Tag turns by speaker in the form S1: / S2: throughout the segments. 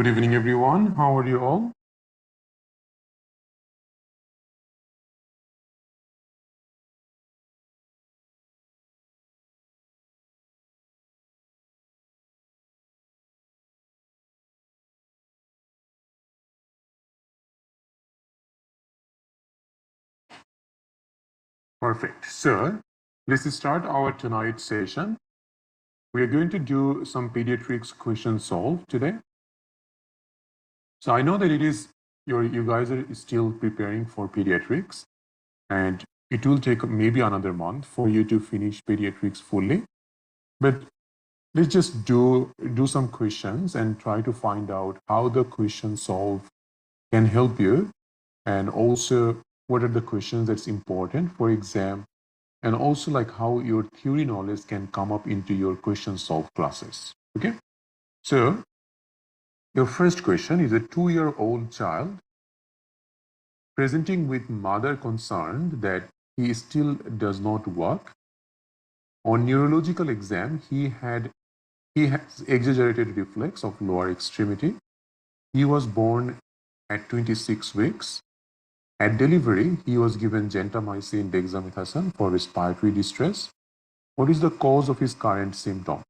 S1: Good evening, everyone. How are you all? Perfect. So let's start our tonight's session. We are going to do some pediatrics question solve today. So I know that you guys are still preparing for pediatrics, and it will take maybe another month for you to finish pediatrics fully. But let's just do some questions and try to find out how the question solve can help you, and also what are the questions that's important for exam, and also like how your theory knowledge can come up into your question solve classes. Okay, so your first question is a 2-year-old child presenting with mother concerned that he still does not walk. On neurological exam, he has exaggerated reflex of lower extremity. He was born at 26 weeks. At delivery, he was given gentamicin dexamethasone for respiratory distress. What is the cause of his current symptom?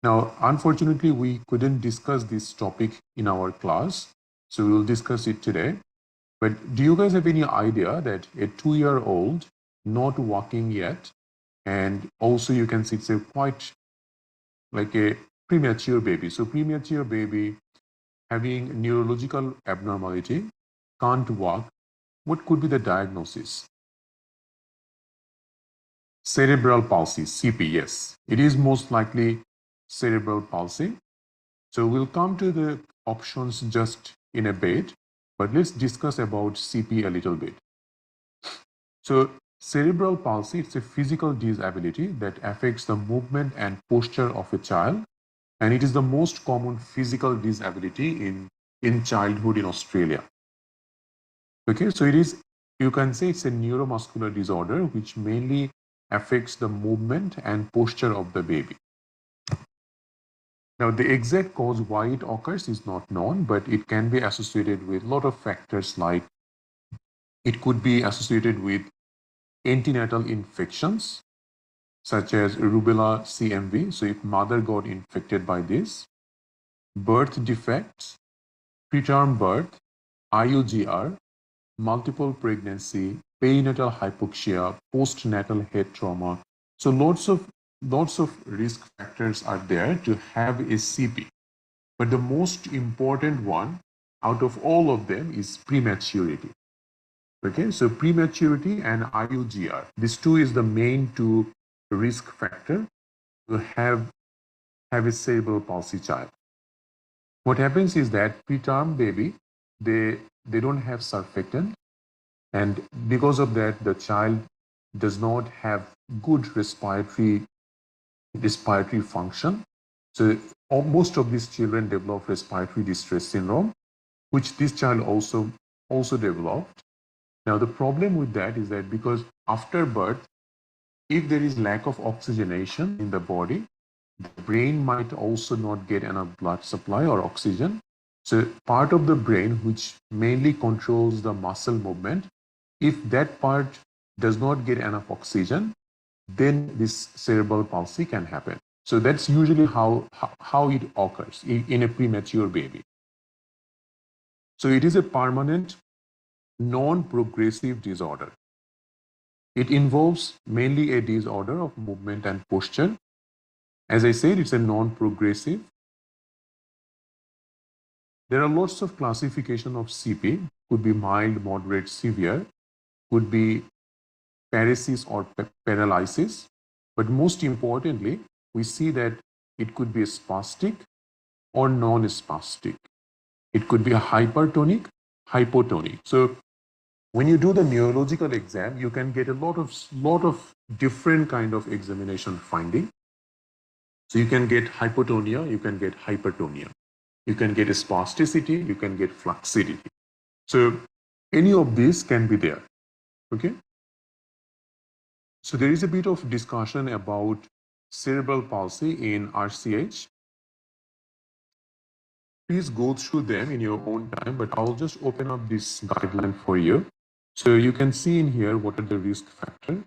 S1: Now, unfortunately, we couldn't discuss this topic in our class, so we'll discuss it today. But do you guys have any idea that a 2-year-old not walking yet, and also you can see it's a quite like a premature baby. So premature baby having neurological abnormality, can't walk. What could be the diagnosis? Cerebral palsy, CP, yes. It is most likely cerebral palsy. So we'll come to the options just in a bit, but let's discuss about CP a little bit. So cerebral palsy, it's a physical disability that affects the movement and posture of a child, and it is the most common physical disability in childhood in Australia. Okay, so you can say it's a neuromuscular disorder which mainly affects the movement and posture of the baby. Now, the exact cause why it occurs is not known, but it can be associated with a lot of factors, like it could be associated with antenatal infections such as rubella CMV. So if mother got infected by this, birth defects, preterm birth, IUGR, multiple pregnancy, perinatal hypoxia, postnatal head trauma. So lots of risk factors are there to have a CP. But the most important one out of all of them is prematurity. Okay, so prematurity and IUGR. These two is the main two risk factor to have a cerebral palsy child. What happens is that preterm baby, they don't have surfactant, and because of that, the child does not have good respiratory function. So most of these children develop respiratory distress syndrome, which this child also developed. Now the problem with that is that because after birth, if there is lack of oxygenation in the body, the brain might also not get enough blood supply or oxygen. So part of the brain, which mainly controls the muscle movement, if that part does not get enough oxygen, then this cerebral palsy can happen. So that's usually how it occurs in a premature baby. So it is a permanent, non-progressive disorder. It involves mainly a disorder of movement and posture. As I said, it's a non-progressive. There are lots of classification of CP, could be mild, moderate, severe, could be paresis or paralysis. But most importantly, we see that it could be spastic or non-spastic. It could be a hypertonic, hypotonic. So when you do the neurological exam, you can get a lot of different kind of examination finding. So you can get hypotonia, you can get hypertonia. You can get spasticity, you can get flucidity. So any of these can be there. Okay. So there is a bit of discussion about cerebral palsy in RCH. Please go through them in your own time, but I'll just open up this guideline for you. So you can see in here what are the risk factors.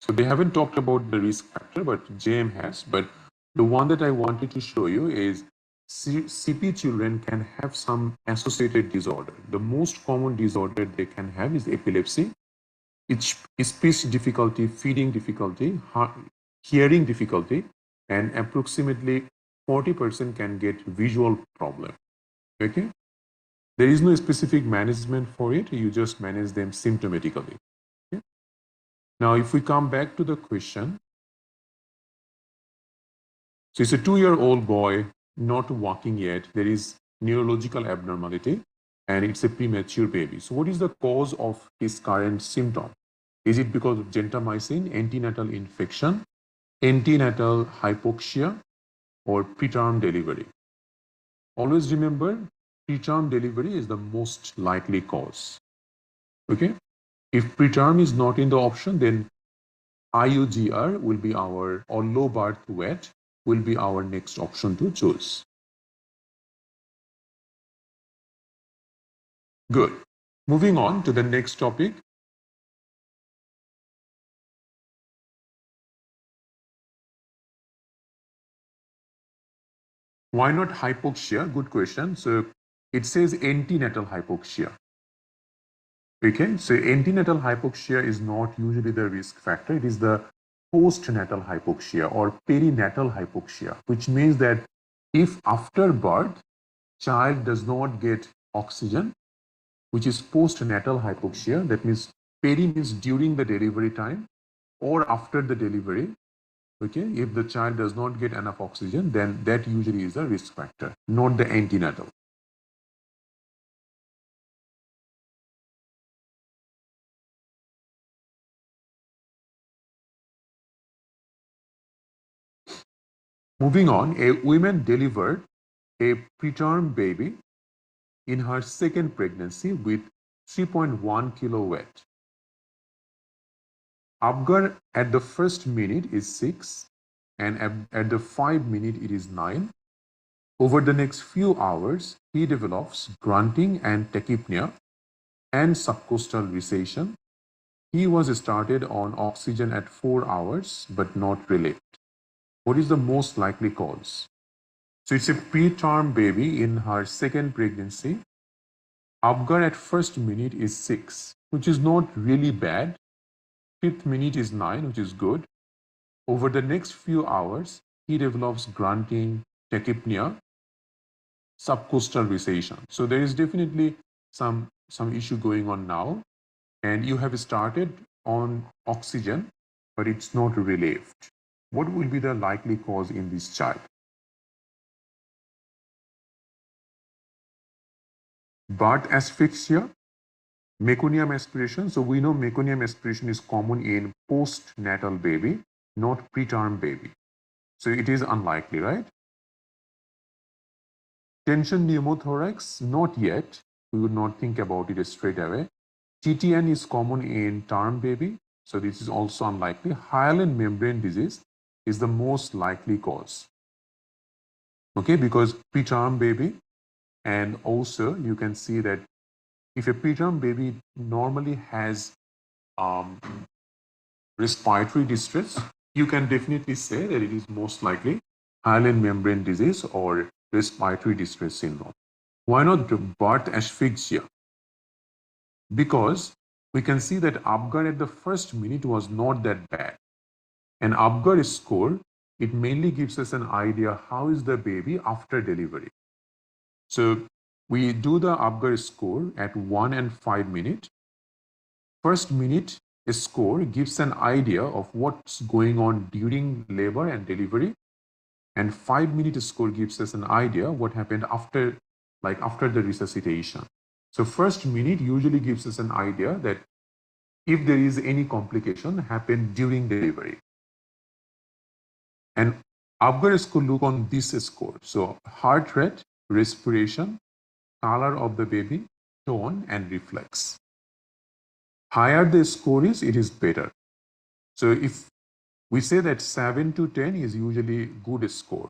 S1: So they haven't talked about the risk factor, but JM has. But the one that I wanted to show you is CP children can have some associated disorder. The most common disorder they can have is epilepsy, it's speech difficulty, feeding difficulty, hearing difficulty, and approximately 40% can get visual problem. Okay? There is no specific management for it. You just manage them symptomatically. Okay? Now, if we come back to the question, so it's a 2-year-old boy, not walking yet. There is neurological abnormality, and it's a premature baby. So what is the cause of his current symptom? Is it because of gentamicin, antenatal infection, antenatal hypoxia, or preterm delivery? Always remember, preterm delivery is the most likely cause. Okay? If preterm is not in the option, then IUGR will be our, or low birth weight will be our next option to choose. Good. Moving on to the next topic. Why not hypoxia? Good question. So it says antenatal hypoxia. Okay, so antenatal hypoxia is not usually the risk factor. It is the postnatal hypoxia or perinatal hypoxia, which means that if after birth, child does not get oxygen, which is postnatal hypoxia, that means peri means during the delivery time or after the delivery. Okay, if the child does not get enough oxygen, then that usually is a risk factor, not the antenatal. Moving on, a woman delivered a preterm baby in her second pregnancy with 3.1 kilo weight. Abgar at the first minute is 6 and at the 5 minute it is 9. Over the next few hours, he develops grunting and tachypnea and subcostal recession. He was started on oxygen at 4 hours but not relieved. What is the most likely cause? So it's a preterm baby in her second pregnancy. Abgar at first minute is 6, which is not really bad. Fifth minute is 9, which is good. Over the next few hours, he develops grunting, tachypnea, subcostal recession. So there is definitely some issue going on now, and you have started on oxygen, but it's not relieved. What will be the likely cause in this child? Birth asphyxia, meconium aspiration. So we know meconium aspiration is common in postnatal baby, not preterm baby. So it is unlikely, right? Tension pneumothorax, not yet. We would not think about it straight away. TTN is common in term baby, so this is also unlikely. Hyaline membrane disease is the most likely cause. Okay, because preterm baby, and also you can see that if a preterm baby normally has respiratory distress, you can definitely say that it is most likely hyaline membrane disease or respiratory distress syndrome. Why not birth asphyxia? Because we can see that Apgar at the first minute was not that bad. And Apgar score, it mainly gives us an idea how is the baby after delivery. So we do the Apgar score at 1 and 5 minutes. First minute score gives an idea of what's going on during labor and delivery. And 5 minute score gives us an idea what happened after, like after the resuscitation. So first minute usually gives us an idea that if there is any complication happened during delivery. And Apgar score look on this score. So heart rate, respiration, color of the baby, tone, and reflex. Higher the score is, it is better. So if we say that 7 to 10 is usually good score,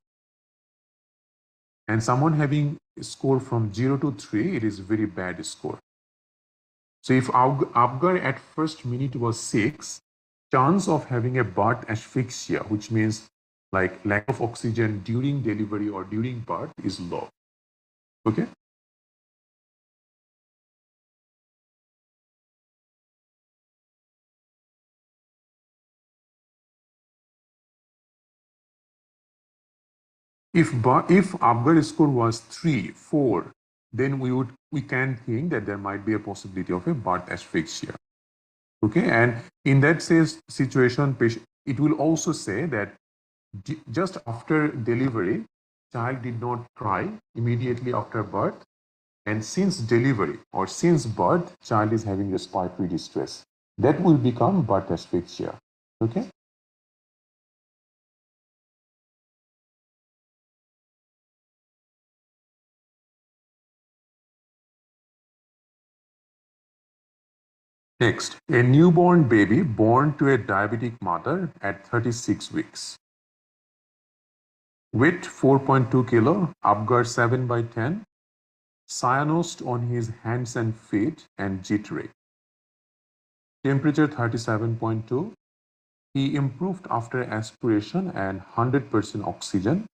S1: and someone having a score from 0 to 3, it is very bad score. So if Apgar at first minute was 6, chance of having a birth asphyxia, which means like lack of oxygen during delivery or during birth, is low. Okay. If Apgar score was 3, 4, then we can think that there might be a possibility of a birth asphyxia. Okay, and in that situation, it will also say that just after delivery, child did not cry immediately after birth, and since delivery or since birth, child is having respiratory distress. That will become birth asphyxia. Okay. Next, a newborn baby born to a diabetic mother at 36 weeks. Weight 4.2 kilo, Apgar 7 by 10, cyanosed on his hands and feet and jittery. Temperature 37.2. He improved after aspiration and 100% oxygen.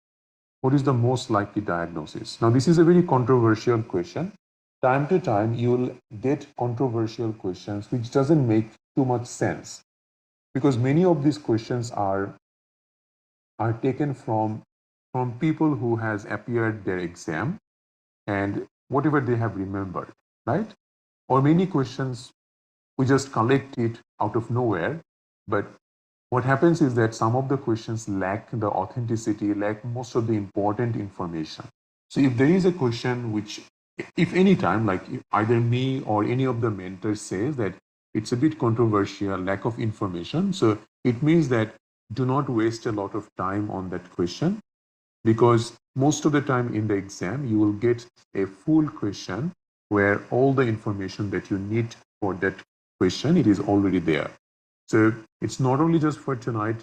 S1: What is the most likely diagnosis? Now, this is a very controversial question. Time to time, you will get controversial questions which doesn't make too much sense, because many of these questions are taken from people who has appeared their exam and whatever they have remembered, right? Or many questions we just collect it out of nowhere, but what happens is that some of the questions lack the authenticity, lack most of the important information. So if there is a question which, if any time, like either me or any of the mentors says that it's a bit controversial, lack of information, so it means that do not waste a lot of time on that question, because most of the time in the exam you will get a full question where all the information that you need for that question, it is already there. So it's not only just for tonight,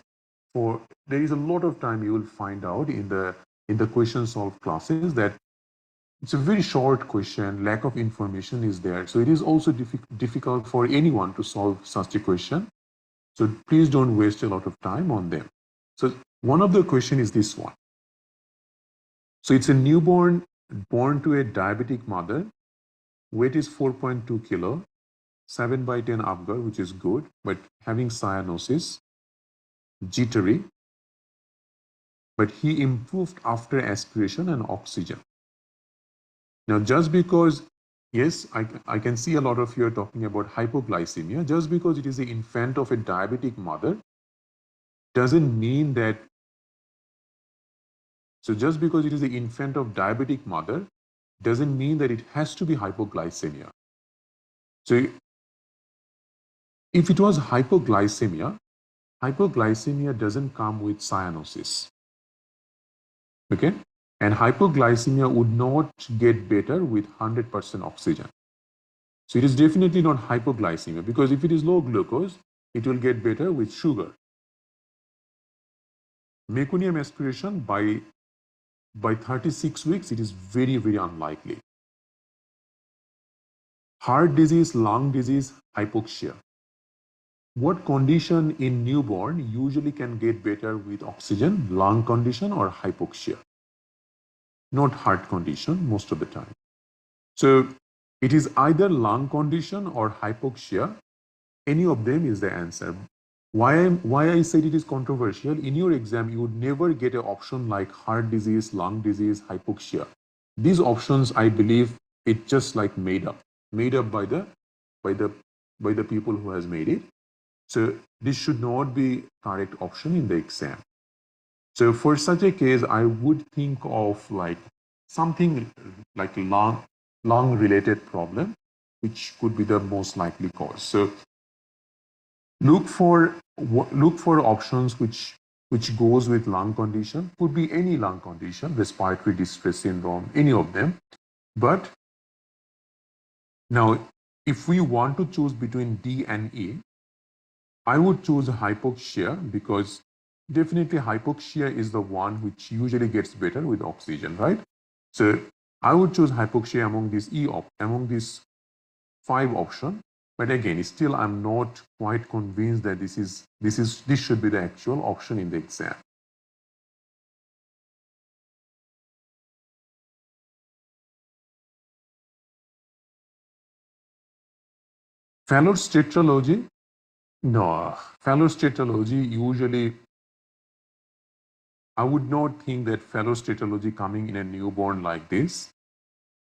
S1: for there is a lot of time you will find out in the question solve classes that it's a very short question, lack of information is there. So it is also difficult for anyone to solve such a question. So please don't waste a lot of time on them. So one of the question is this one. So it's a newborn born to a diabetic mother. Weight is 4.2 kilo, 7 by 10 Apgar, which is good, but having cyanosis, jittery, but he improved after aspiration and oxygen. Now, just because, yes, I can see a lot of you are talking about hypoglycemia, just because it is the infant of a diabetic mother doesn't mean that, so just because it is the infant of diabetic mother doesn't mean that it has to be hypoglycemia. So if it was hypoglycemia, hypoglycemia doesn't come with cyanosis. Okay? And hypoglycemia would not get better with 100% oxygen. So it is definitely not hypoglycemia, because if it is low glucose, it will get better with sugar. Meconium aspiration by 36 weeks, it is very, very unlikely. Heart disease, lung disease, hypoxia. What condition in newborn usually can get better with oxygen? Lung condition or hypoxia? Not heart condition most of the time. So it is either lung condition or hypoxia. Any of them is the answer. Why I said it is controversial, in your exam, you would never get an option like heart disease, lung disease, hypoxia. These options, I believe, it just like made up by the people who has made it. So this should not be correct option in the exam. So for such a case, I would think of like something like lung related problem, which could be the most likely cause. So look for options which goes with lung condition. Could be any lung condition, respiratory distress syndrome, any of them. But Now, if we want to choose between D and E, I would choose hypoxia because definitely hypoxia is the one which usually gets better with oxygen, right? So I would choose hypoxia among these five options. But again, still I'm not quite convinced that this should be the actual option in the exam. Fallot's tetralogy? No, Fallot's tetralogy usually I would not think that Fallot's tetralogy coming in a newborn like this.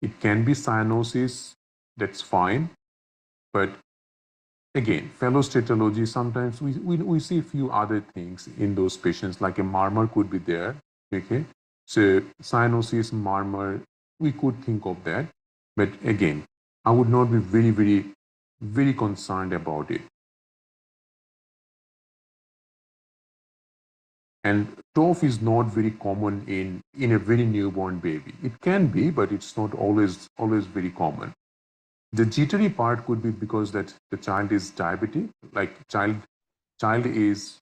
S1: It can be cyanosis, that's fine. But again, Fallot's tetralogy, sometimes we see a few other things in those patients, like a murmur could be there. Okay. So cyanosis, murmur, we could think of that. But again, I would not be very concerned about it. And TOF is not very common in a very newborn baby. It can be, but it's not always very common. The jittery part could be because that the child is diabetic, like child is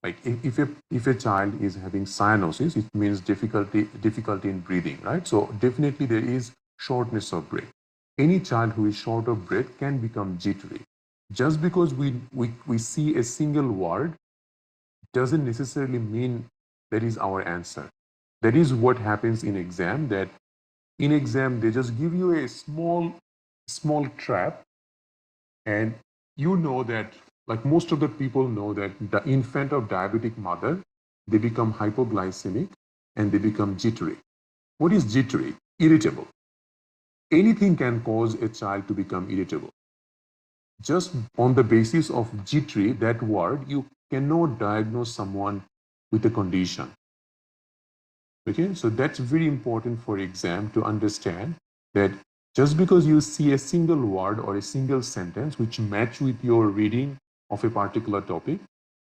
S1: like if a child is having cyanosis, it means difficulty in breathing, right? So definitely there is shortness of breath. Any child who is short of breath can become jittery. Just because we see a single word doesn't necessarily mean that is our answer. That is what happens in exam, that in exam they just give you a small trap, and you know that, like most of the people know, that the infant of diabetic mother, they become hypoglycemic and they become jittery. What is jittery? Irritable. Anything can cause a child to become irritable. Just on the basis of jittery, that word, you cannot diagnose someone with a condition. Okay, so that's very important for exam to understand that just because you see a single word or a single sentence which match with your reading of a particular topic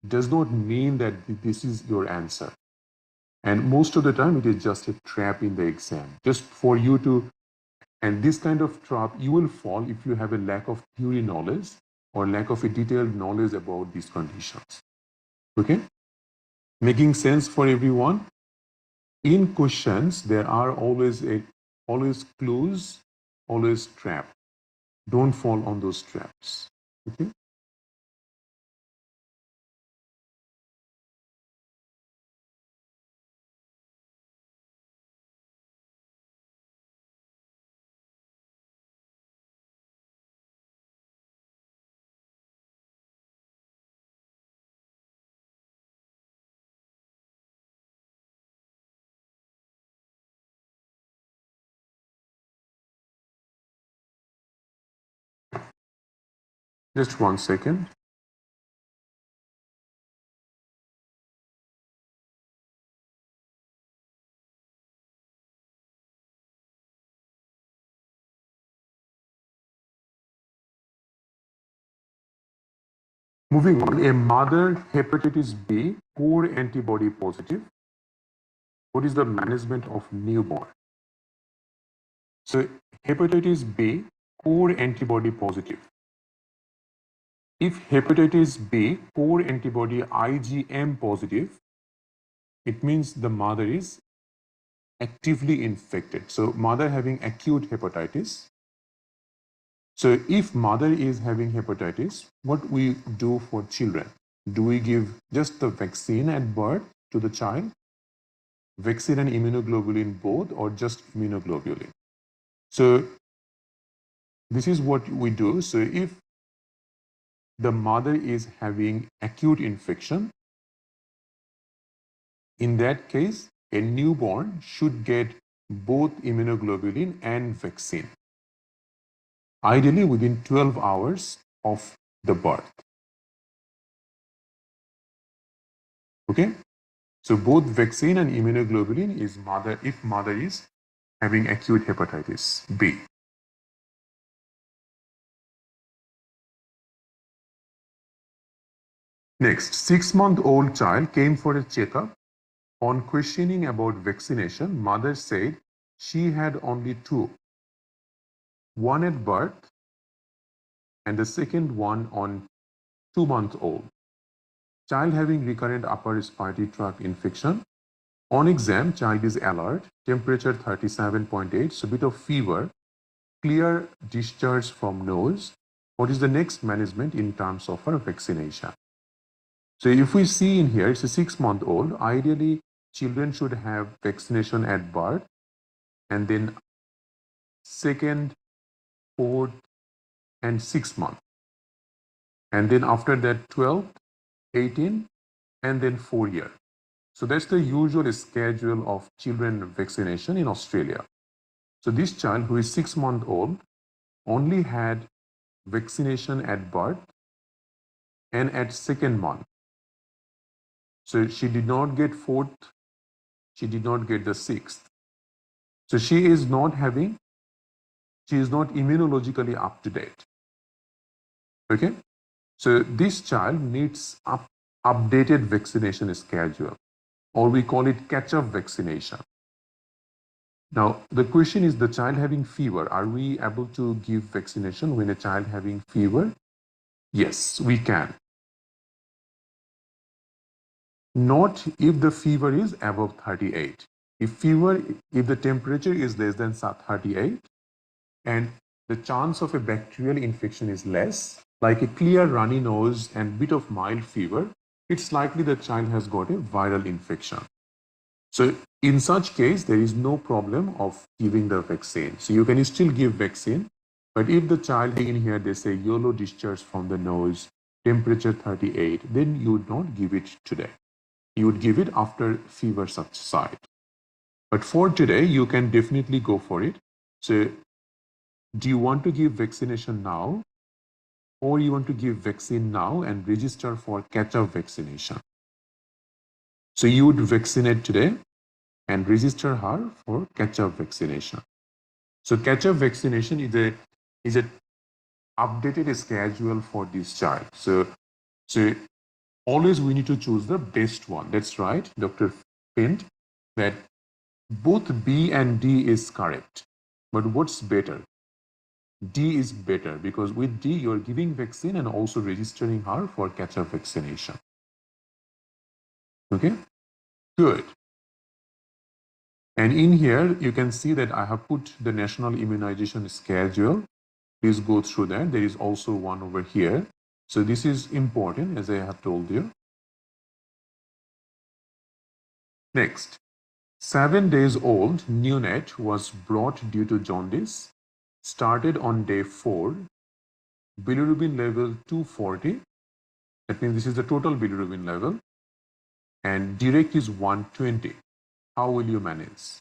S1: does not mean that this is your answer. And most of the time it is just a trap in the exam, just for you to, and this kind of trap you will fall if you have a lack of theory knowledge or lack of a detailed knowledge about these conditions. Okay, making sense for everyone? In questions, there are always clues, always trap. Don't fall on those traps. Okay. Just 1 second. Moving on, a mother hepatitis B core antibody positive. What is the management of newborn? So hepatitis B core antibody positive. If hepatitis B core antibody IgM positive, it means the mother is actively infected. So mother having acute hepatitis. So if mother is having hepatitis, what we do for children? Do we give just the vaccine at birth to the child? Vaccine and immunoglobulin both, or just immunoglobulin? So this is what we do. So if the mother is having acute infection, in that case, a newborn should get both immunoglobulin and vaccine, ideally within 12 hours of the birth. Okay, so both vaccine and immunoglobulin is mother if mother is having acute hepatitis B. Next, 6-month-old child came for a checkup. On questioning about vaccination, mother said she had only two, one at birth and the second one on 2 months old. Child having recurrent upper respiratory tract infection. On exam, child is alert, temperature 37.8, so bit of fever, clear discharge from nose. What is the next management in terms of our vaccination? So if we see in here, it's a 6-month-old. Ideally, children should have vaccination at birth, and then second, fourth, and 6th month. And then after that, 12, 18, and then 4 year. So that's the usual schedule of children vaccination in Australia. So this child who is 6-month-old only had vaccination at birth and at second month. So she did not get fourth, she did not get the sixth. So she is not immunologically up to date. Okay? So this child needs updated vaccination schedule, or we call it catch-up vaccination. Now, the question is the child having fever. Are we able to give vaccination when a child having fever? Yes, we can. Not if the fever is above 38. If the temperature is less than 38 and the chance of a bacterial infection is less, like a clear runny nose and bit of mild fever, it's likely the child has got a viral infection. So in such case, there is no problem of giving the vaccine. So you can still give vaccine, but if the child in here, they say yellow discharge from the nose, temperature 38, then you would not give it today. You would give it after fever subside. But for today, you can definitely go for it. So do you want to give vaccination now, or you want to give vaccine now and register for catch-up vaccination? So you would vaccinate today and register her for catch-up vaccination. So catch-up vaccination is a updated schedule for this child. So always we need to choose the best one. That's right, Dr. Pint, that both B and D is correct. But what's better? D is better because with D, you're giving vaccine and also registering her for catch-up vaccination. Okay, good. And in here, you can see that I have put the national immunization schedule. Please go through that. There is also one over here. So this is important, as I have told you. Next, 7 days old neonate was brought due to jaundice, started on day 4, bilirubin level 240. That means this is the total bilirubin level, and direct is 120. How will you manage?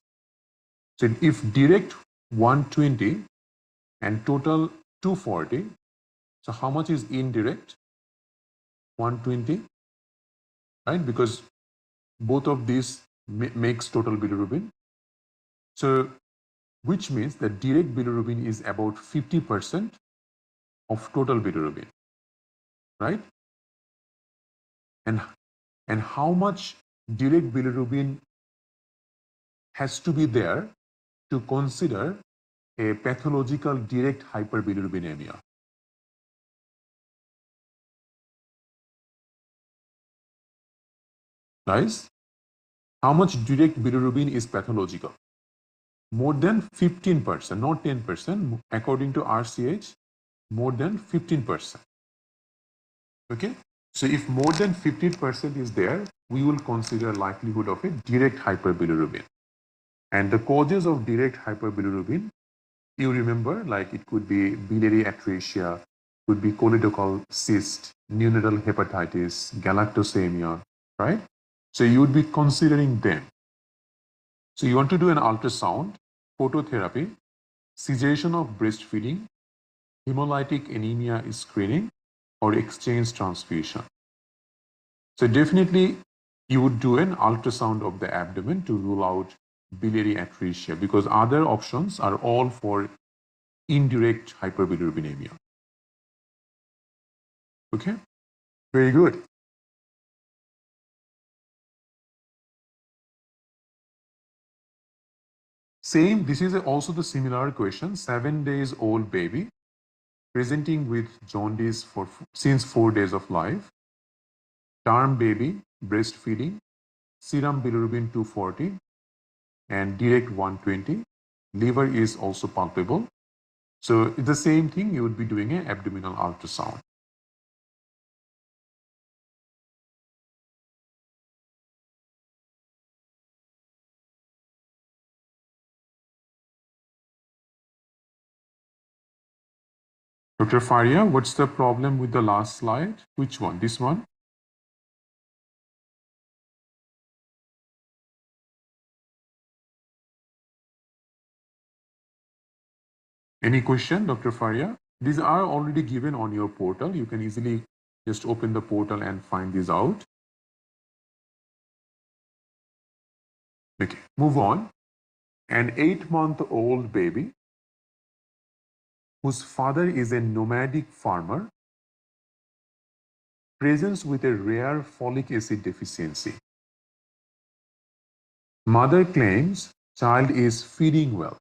S1: So if direct 120 and total 240, so how much is indirect? 120, right? Because both of these makes total bilirubin. So which means that direct bilirubin is about 50% of total bilirubin, right? And how much direct bilirubin has to be there to consider a pathological direct hyperbilirubinemia? Guys, how much direct bilirubin is pathological? More than 15%, not 10%. According to RCH, more than 15%. Okay? So if more than 15% is there, we will consider likelihood of a direct hyperbilirubin. And the causes of direct hyperbilirubin, you remember, like it could be biliary atresia, could be choledochal cyst, neonatal hepatitis, galactosemia, right? So you would be considering them. So you want to do an ultrasound, phototherapy, cessation of breastfeeding, hemolytic anemia screening, or exchange transfusion. So definitely you would do an ultrasound of the abdomen to rule out biliary atresia, because other options are all for indirect hyperbilirubinemia. Okay, very good. Same, this is also the similar question. 7 days old baby, presenting with jaundice since 4 days of life, term baby, breastfeeding, serum bilirubin 240, and direct 120. Liver is also palpable. So it's the same thing, you would be doing an abdominal ultrasound. Dr. Faria, what's the problem with the last slide? Which one? This one? Any question, Dr. Faria? These are already given on your portal. You can easily just open the portal and find these out. Okay, move on. An 8-month-old baby whose father is a nomadic farmer presents with a rare folic acid deficiency. Mother claims child is feeding well.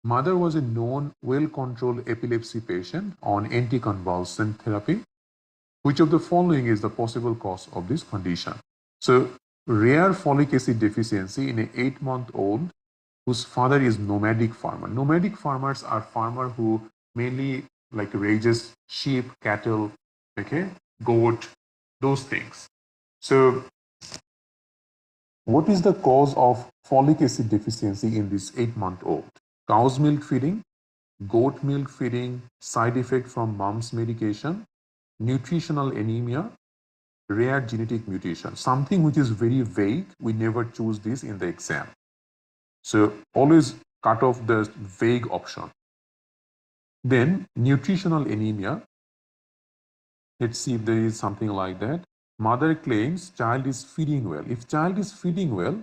S1: Mother was a known, well-controlled epilepsy patient on anticonvulsant therapy. Which of the following is the possible cause of this condition? So, rare folic acid deficiency in an 8-month-old whose father is nomadic farmer. Nomadic farmers are farmers who mainly raises sheep, cattle, okay, goat, those things. So, what is the cause of folic acid deficiency in this 8-month-old? Cow's milk feeding, goat milk feeding, side effect from mom's medication, nutritional anemia, rare genetic mutation. Something which is very vague, we never choose this in the exam. So always cut off the vague option. Then nutritional anemia. Let's see if there is something like that. Mother claims child is feeding well. If child is feeding well,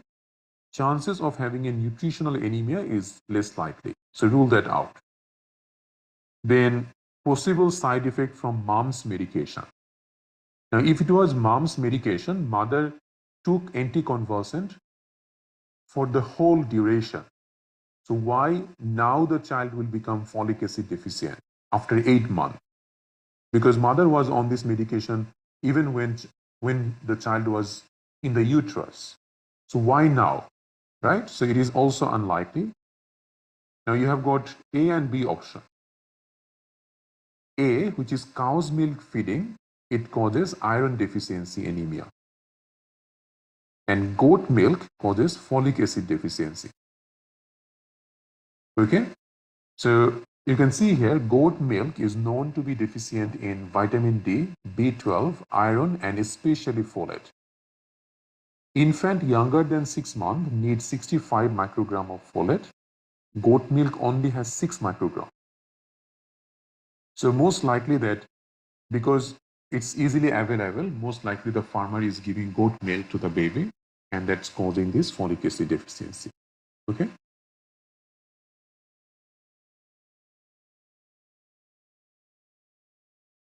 S1: chances of having a nutritional anemia is less likely. So rule that out. Then possible side effect from mom's medication. Now, if it was mom's medication, mother took anticonvulsant for the whole duration. So why now the child will become folic acid deficient after 8 months? Because mother was on this medication even when the child was in the uterus. So why now? Right? So it is also unlikely. Now you have got A and B option. A, which is cow's milk feeding, it causes iron deficiency anemia. And goat milk causes folic acid deficiency. Okay? So you can see here, goat milk is known to be deficient in vitamin D, B12, iron, and especially folate. Infant younger than 6 months needs 65 microgram of folate. Goat milk only has 6 microgram. So most likely that because it's easily available, most likely the farmer is giving goat milk to the baby, and that's causing this folic acid deficiency. Okay?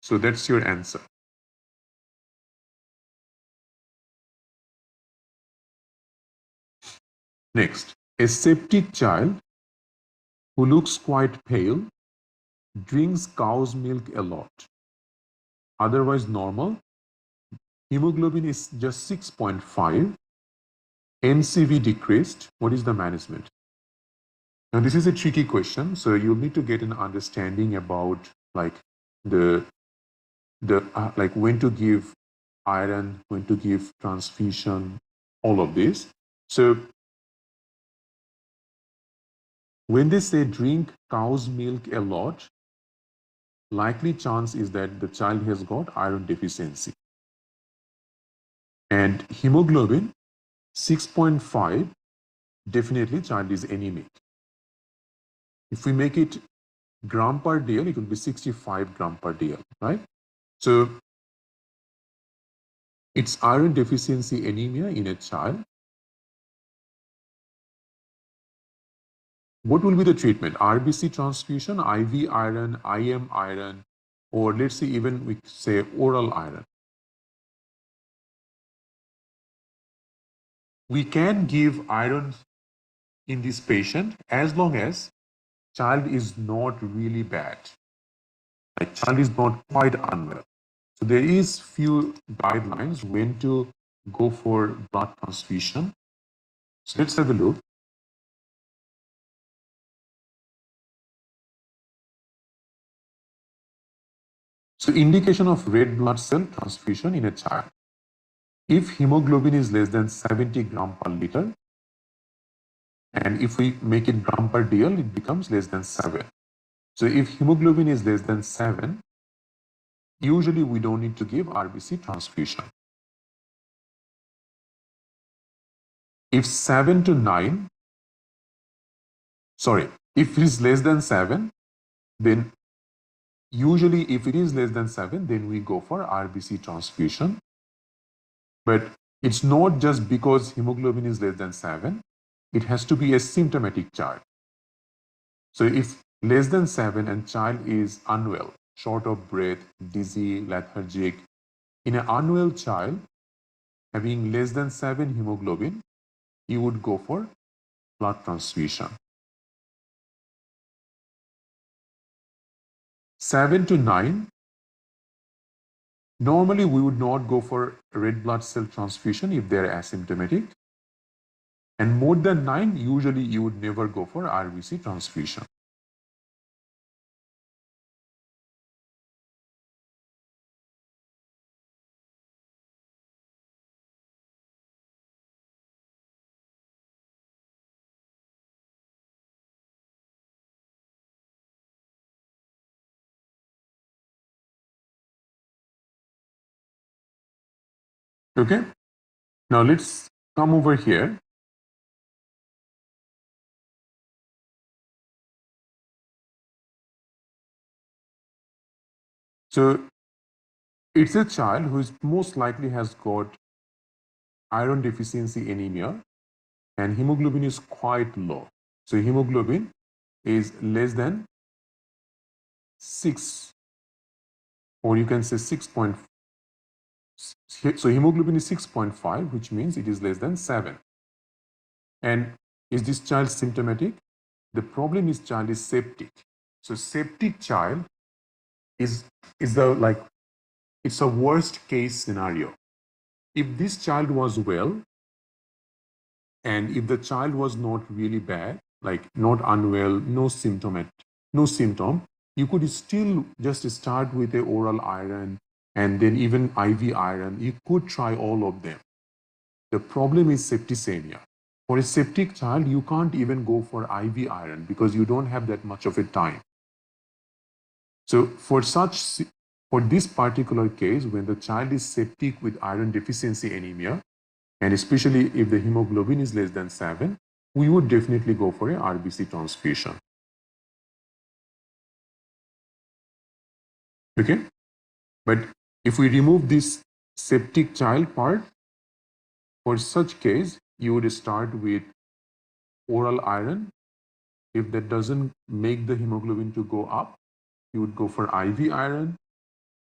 S1: So that's your answer. Next, a septic child who looks quite pale drinks cow's milk a lot. Otherwise normal. Hemoglobin is just 6.5. MCV decreased. What is the management? Now this is a tricky question, so you'll need to get an understanding about the when to give iron, when to give transfusion, all of this. So when they say drink cow's milk a lot, likely chance is that the child has got iron deficiency. And hemoglobin 6.5, definitely child is anemic. If we make it gram per dl, it will be 65 gram per dl, right? So it's iron deficiency anemia in a child. What will be the treatment? RBC transfusion, IV iron, IM iron, or let's say even we say oral iron. We can give iron in this patient as long as child is not really bad. Like child is not quite unwell. So there is few guidelines when to go for blood transfusion. So let's have a look. So indication of red blood cell transfusion in a child. If hemoglobin is less than 70 gram per liter, and if we make it gram per dl, it becomes less than 7. So if hemoglobin is less than 7, usually we don't need to give RBC transfusion. If 7 to 9, sorry, if it is less than 7, then usually if it is less than 7, then we go for RBC transfusion. But it's not just because hemoglobin is less than 7, it has to be a symptomatic child. So if less than 7 and child is unwell, short of breath, dizzy, lethargic, in an unwell child having less than 7 hemoglobin, you would go for blood transfusion. 7 to 9, normally we would not go for red blood cell transfusion if they're asymptomatic. And more than 9, usually you would never go for RBC transfusion. Okay, now let's come over here. So it's a child who is most likely has got iron deficiency anemia and hemoglobin is quite low. So hemoglobin is less than 6, or you can say 6. So hemoglobin is 6.5, which means it is less than 7. And is this child symptomatic? The problem is child is septic. So septic child is the it's a worst case scenario. If this child was well, and if the child was not really bad, like not unwell, no symptom, you could still just start with a oral iron and then even IV iron. You could try all of them. The problem is septicemia. For a septic child, you can't even go for IV iron because you don't have that much of a time. So for this particular case, when the child is septic with iron deficiency anemia, and especially if the hemoglobin is less than 7, we would definitely go for a RBC transfusion. Okay? But if we remove this septic child part, for such case, you would start with oral iron. If that doesn't make the hemoglobin to go up, you would go for IV iron,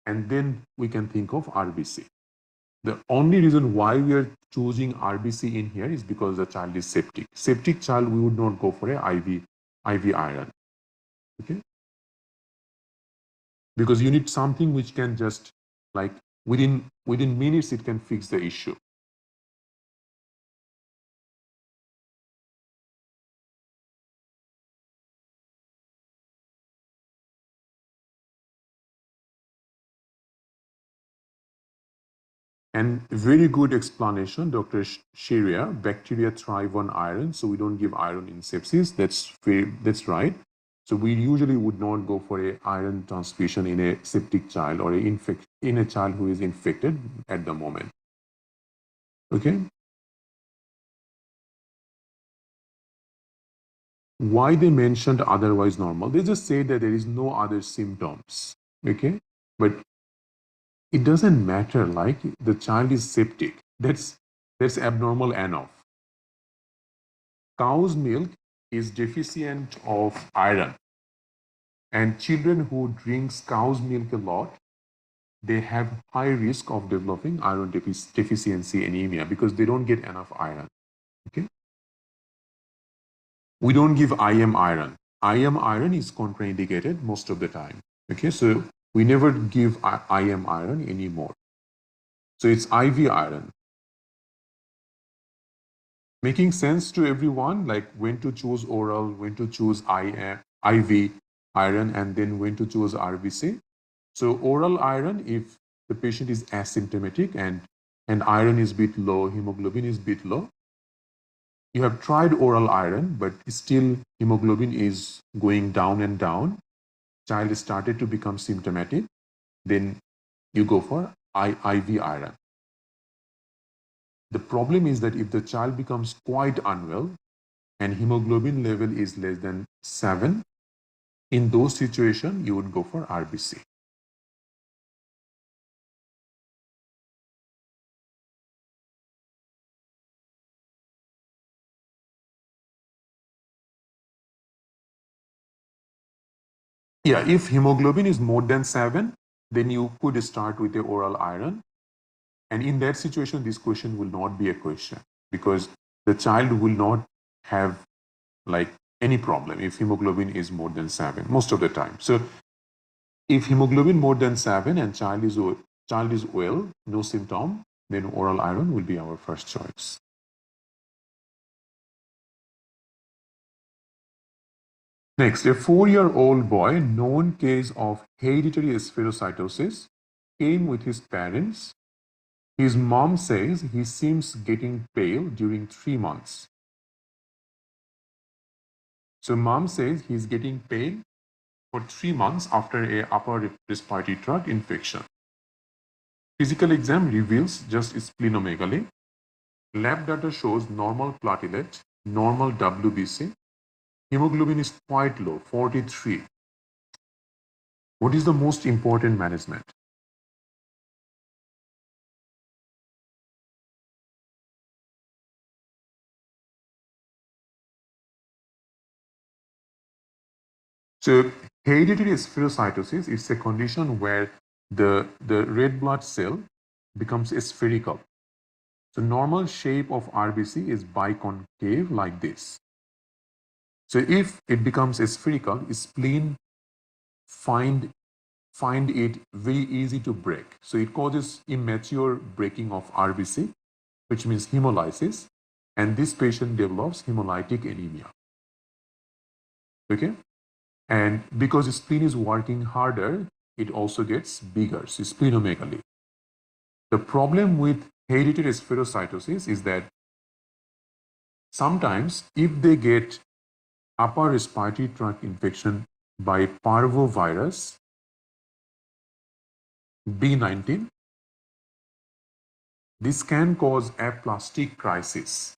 S1: and then we can think of RBC. The only reason why we are choosing RBC in here is because the child is septic. Septic child, we would not go for a IV iron. Okay? Because you need something which can just like within minutes it can fix the issue. And very good explanation, Dr. Sharia. Bacteria thrive on iron, so we don't give iron in sepsis. That's right. So we usually would not go for a iron transfusion in a septic child or in a child who is infected at the moment. Okay. Why they mentioned otherwise normal? They just say that there is no other symptoms. Okay, but it doesn't matter. Like the child is septic. That's abnormal enough. Cow's milk is deficient of iron, and children who drinks cow's milk a lot, they have high risk of developing iron deficiency anemia because they don't get enough iron. Okay, we don't give IM iron. IM iron is contraindicated most of the time. Okay, so we never give IM iron anymore. So it's IV iron. Making sense to everyone, like when to choose oral, when to choose IV iron, and then when to choose RBC. So oral iron, if the patient is asymptomatic and iron is bit low, hemoglobin is bit low, you have tried oral iron, but still hemoglobin is going down and down, child started to become symptomatic, then you go for IV iron. The problem is that if the child becomes quite unwell and hemoglobin level is less than 7, in those situations, you would go for RBC. Yeah, if hemoglobin is more than 7, then you could start with the oral iron. And in that situation, this question will not be a question because the child will not have like any problem if hemoglobin is more than 7 most of the time. So if hemoglobin more than 7 and child is well, no symptom, then oral iron will be our first choice. Next, a 4-year-old boy, known case of hereditary spherocytosis, came with his parents. His mom says he seems getting pale during 3 months. So mom says he's getting pale for 3 months after a upper respiratory tract infection. Physical exam reveals just splenomegaly. Lab data shows normal platelet, normal WBC. Hemoglobin is quite low, 43. What is the most important management? So hereditary spherocytosis is a condition where the red blood cell becomes spherical. So normal shape of RBC is biconcave like this. So if it becomes spherical, spleen find it very easy to break. So it causes immature breaking of RBC, which means hemolysis, and this patient develops hemolytic anemia. Okay? And because spleen is working harder, it also gets bigger, so splenomegaly. The problem with hereditary spherocytosis is that sometimes if they get upper respiratory tract infection by parvovirus B19, this can cause aplastic crisis.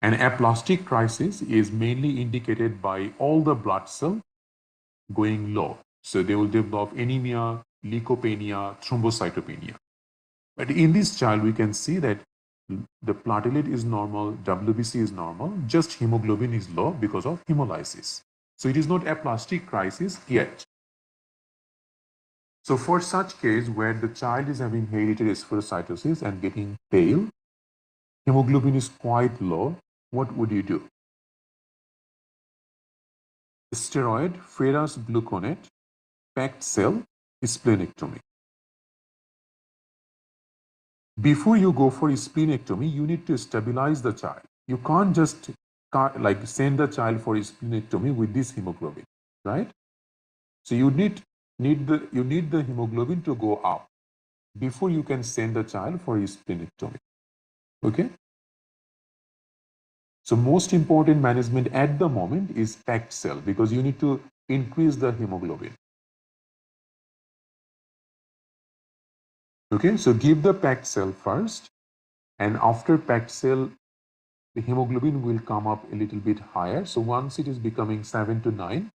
S1: An aplastic crisis is mainly indicated by all the blood cells going low. So they will develop anemia, leukopenia, thrombocytopenia. But in this child, we can see that the platelet is normal, WBC is normal, just hemoglobin is low because of hemolysis. So it is not aplastic crisis yet. So for such case where the child is having hereditary spherocytosis and getting pale, hemoglobin is quite low, what would you do? Steroid, ferrous gluconate, packed cell, splenectomy. Before you go for splenectomy, you need to stabilize the child. You can't just like send the child for splenectomy with this hemoglobin, right? So you need the hemoglobin to go up before you can send the child for splenectomy. Okay. So most important management at the moment is packed cell because you need to increase the hemoglobin. Okay, so give the packed cell first, and after packed cell, the hemoglobin will come up a little bit higher. So once it is becoming 7 to 9,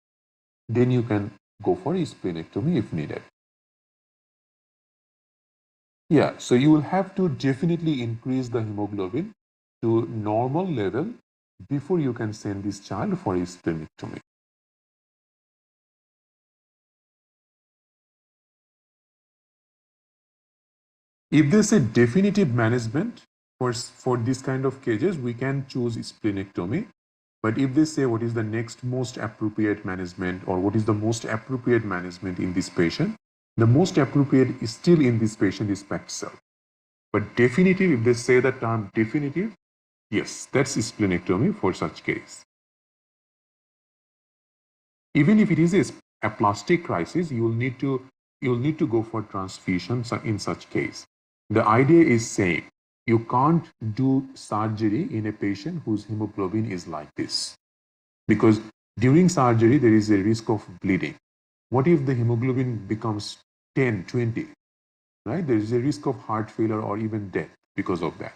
S1: then you can go for splenectomy if needed. Yeah, so you will have to definitely increase the hemoglobin to normal level before you can send this child for splenectomy. If there's a definitive management for this kind of cases, we can choose splenectomy. But if they say what is the next most appropriate management or what is the most appropriate management in this patient, the most appropriate is still in this patient is PET cell. But definitive, if they say the term definitive, yes, that's splenectomy for such case. Even if it is a plastic crisis, you'll need to go for transfusion in such case. The idea is same. You can't do surgery in a patient whose hemoglobin is like this, because during surgery there is a risk of bleeding. What if the hemoglobin becomes 10, 20? Right? There is a risk of heart failure or even death because of that.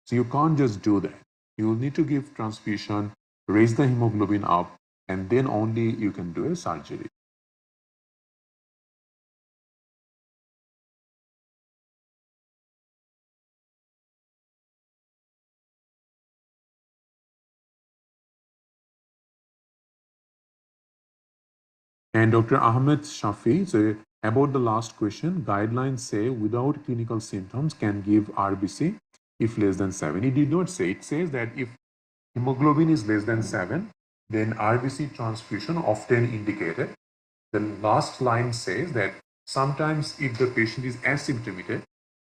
S1: So you can't just do that. You will need to give transfusion, raise the hemoglobin up, and then only you can do a surgery. And Dr. Ahmed Shafi, so about the last question, guidelines say without clinical symptoms can give RBC if less than 7. It did not say. It says that if hemoglobin is less than 7, then RBC transfusion often indicated. The last line says that sometimes if the patient is asymptomatic,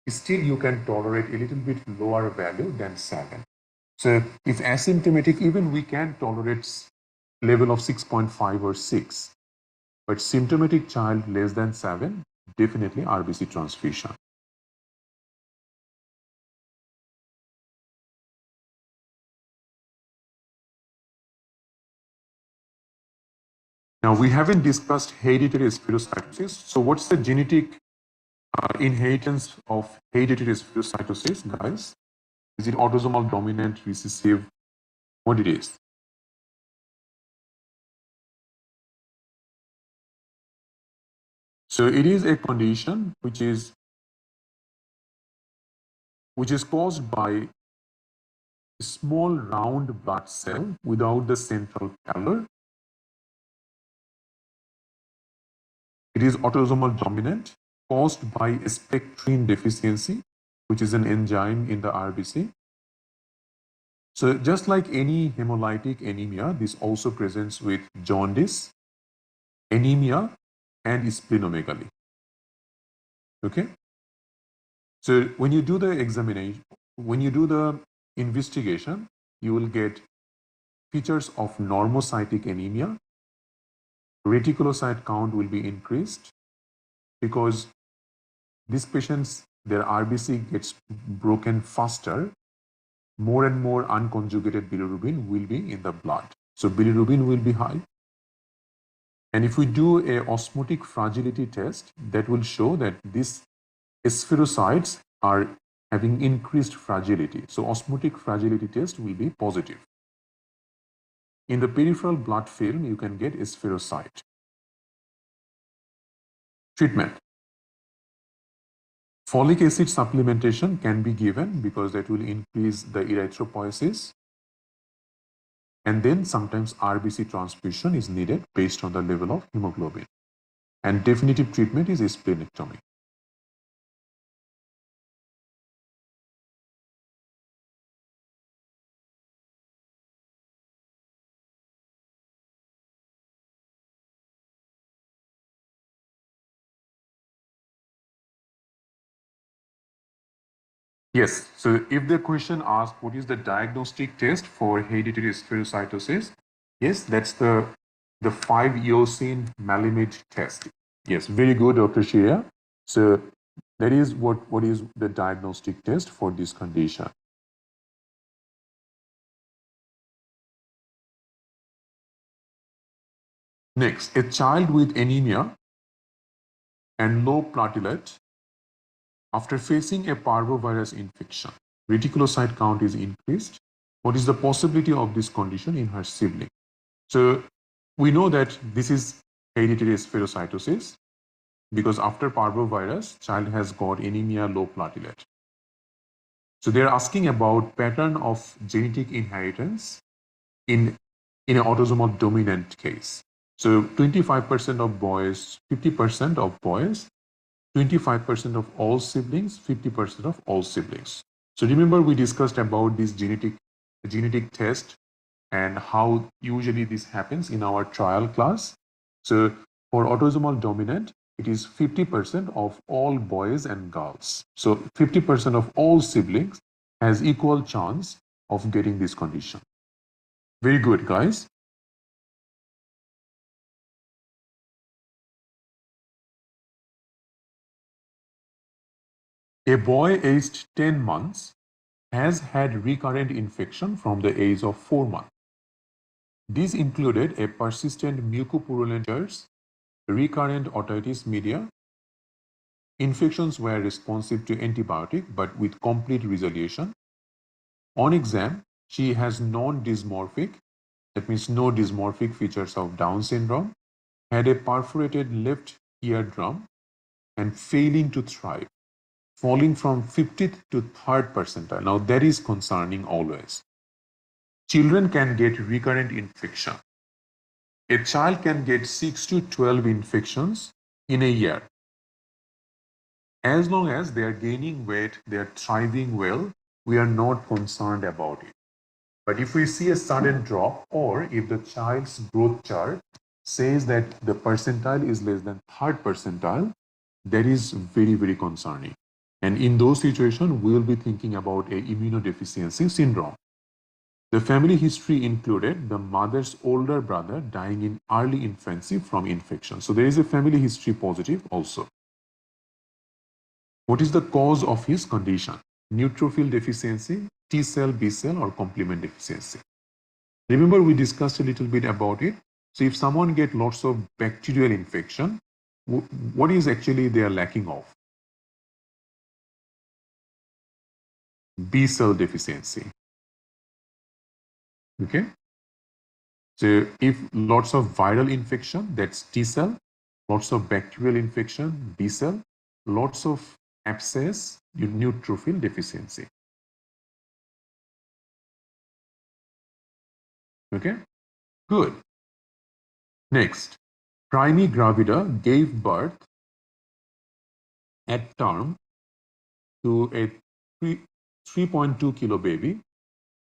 S1: still you can tolerate a little bit lower value than 7. So if asymptomatic, even we can tolerate level of 6.5 or 6. But symptomatic child less than 7, definitely RBC transfusion. Now, we haven't discussed hereditary spherocytosis. So what's the genetic inheritance of hereditary spherocytosis, guys? Is it autosomal dominant, recessive? What it is? So it is a condition which is caused by a small round blood cell without the central pallor. It is autosomal dominant, caused by a spectrin deficiency, which is an enzyme in the RBC. So just like any hemolytic anemia, this also presents with jaundice, anemia, and splenomegaly. Okay? So when you do the examination, when you do the investigation, you will get features of normocytic anemia. Reticulocyte count will be increased because these patients, their RBC gets broken faster. More and more unconjugated bilirubin will be in the blood. So bilirubin will be high. And if we do a osmotic fragility test, that will show that these spherocytes are having increased fragility. So osmotic fragility test will be positive. In the peripheral blood film, you can get spherocyte. Treatment. Folic acid supplementation can be given because that will increase the erythropoiesis. And then sometimes RBC transfusion is needed based on the level of hemoglobin. And definitive treatment is splenectomy. Yes, so if the question asks what is the diagnostic test for hereditary spherocytosis, yes, that's the 5-eosin Malamide test. Yes, very good, Dr. Shia. So that is what is the diagnostic test for this condition. Next, a child with anemia and low platelet after facing a parvovirus infection, reticulocyte count is increased. What is the possibility of this condition in her sibling? So we know that this is hereditary spherocytosis because after parvovirus, child has got anemia, low platelet. So they're asking about pattern of genetic inheritance in an autosomal dominant case. So 25% of boys, 50% of boys, 25% of all siblings, 50% of all siblings. So remember we discussed about this genetic test and how usually this happens in our trial class. So for autosomal dominant, it is 50% of all boys and girls. So 50% of all siblings has equal chance of getting this condition. Very good, guys. A boy aged 10 months has had recurrent infection from the age of 4 months. This included a persistent mucopurulent, recurrent otitis media. Infections were responsive to antibiotic but with complete resolution. On exam, she has non-dysmorphic, that means no dysmorphic features of Down syndrome, had a perforated left eardrum, and failing to thrive, falling from 50th to 3rd percentile. Now that is concerning always. Children can get recurrent infection. A child can get 6 to 12 infections in a year. As long as they are gaining weight, they are thriving well, we are not concerned about it. But if we see a sudden drop, or if the child's growth chart says that the percentile is less than 3rd percentile, that is very, very concerning. And in those situations, we will be thinking about a immunodeficiency syndrome. The family history included the mother's older brother dying in early infancy from infection. So there is a family history positive also. What is the cause of his condition? Neutrophil deficiency, T cell, B cell, or complement deficiency? Remember, we discussed a little bit about it. So if someone gets lots of bacterial infection, what is actually they are lacking of? B cell deficiency. Okay. So if lots of viral infection, that's T cell, lots of bacterial infection, B cell, lots of abscess, neutrophil deficiency. Okay, good. Next, Primi gravida gave birth at term to a 3.2 kilo baby,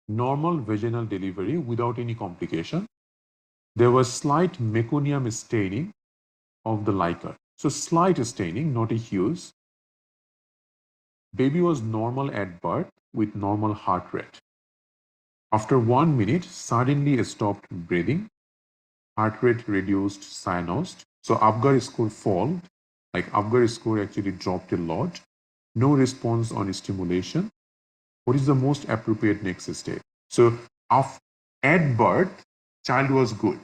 S1: normal vaginal delivery without any complication. There was slight meconium staining of the liquor. So slight staining, not a huge. Baby was normal at birth with normal heart rate. After 1 minute, suddenly stopped breathing. Heart rate reduced, cyanosed. So Apgar score fall, like Apgar score actually dropped a lot. No response on stimulation. What is the most appropriate next step? So at birth, child was good.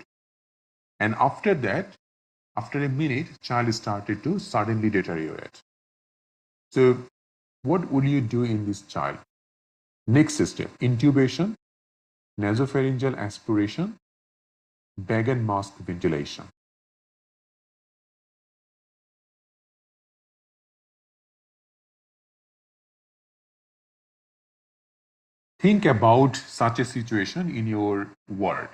S1: And after that, after a minute, child started to suddenly deteriorate. So what would you do in this child? Next step, intubation, nasopharyngeal aspiration, bag and mask ventilation. Think about such a situation in your ward.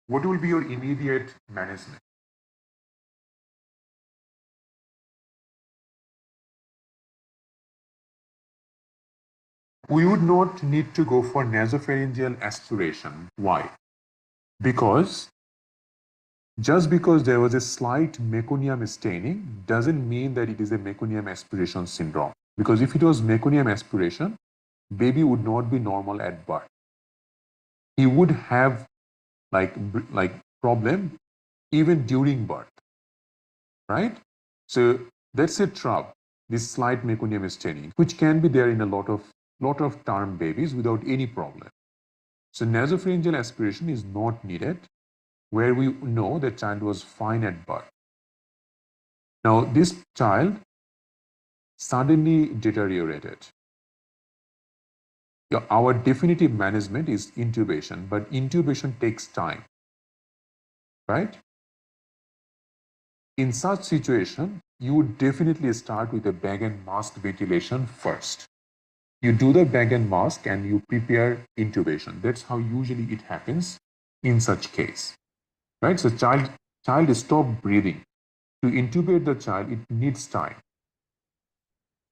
S1: What will be your immediate management? We would not need to go for nasopharyngeal aspiration. Why? Because just because there was a slight meconium staining doesn't mean that it is a meconium aspiration syndrome. Because if it was meconium aspiration, baby would not be normal at birth. He would have like problem even during birth, right? So that's a trap, this slight meconium staining, which can be there in a lot of term babies without any problem. So nasopharyngeal aspiration is not needed where we know the child was fine at birth. Now this child suddenly deteriorated. Our definitive management is intubation, but intubation takes time, right? In such situation, you would definitely start with a bag and mask ventilation first. You do the bag and mask and you prepare intubation. That's how usually it happens in such case, right? So child stop breathing. To intubate the child, it needs time.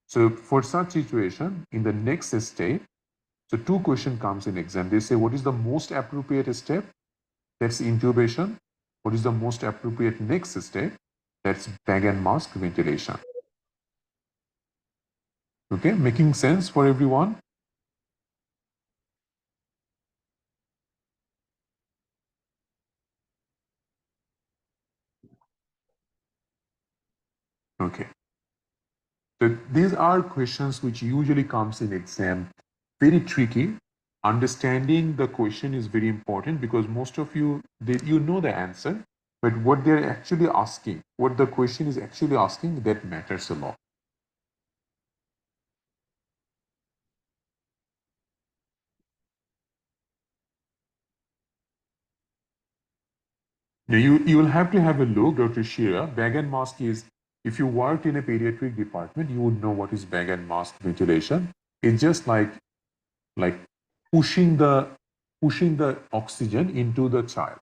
S1: So for such situation, in the next step, So two question comes in exam. They say, what is the most appropriate step? That's intubation. What is the most appropriate next step? That's bag and mask ventilation. Okay, making sense for everyone? Okay. So these are questions which usually comes in exam. Very tricky. Understanding the question is very important because most of you, you know the answer, but what they're actually asking, what the question is actually asking, that matters a lot. Now you will have to have a look, Dr. Shira. Bag and mask is, if you worked in a pediatric department, you would know what is bag and mask ventilation. It's just like pushing the oxygen into the child.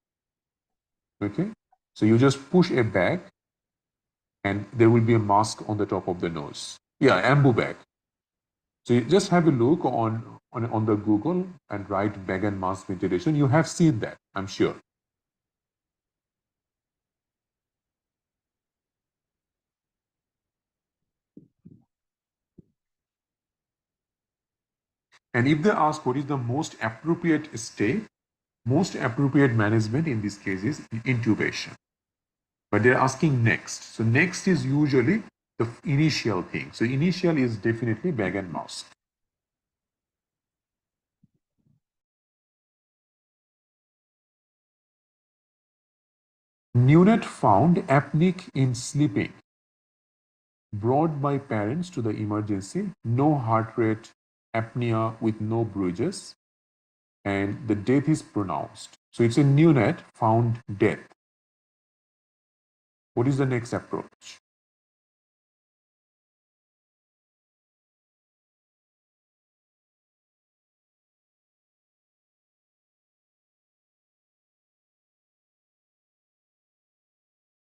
S1: Okay, so you just push a bag, and there will be a mask on the top of the nose. Yeah, ambu bag. So you just have a look on the Google and write bag and mask ventilation. You have seen that, I'm sure. And if they ask what is the most appropriate stay, most appropriate management in this case is intubation. But they're asking next. So next is usually the initial thing. So initial is definitely bag and mask. Neonate found apneic in sleeping, brought by parents to the emergency, no heart rate, apnea with no bruises, and the death is pronounced. So it's a neonate found death. What is the next approach?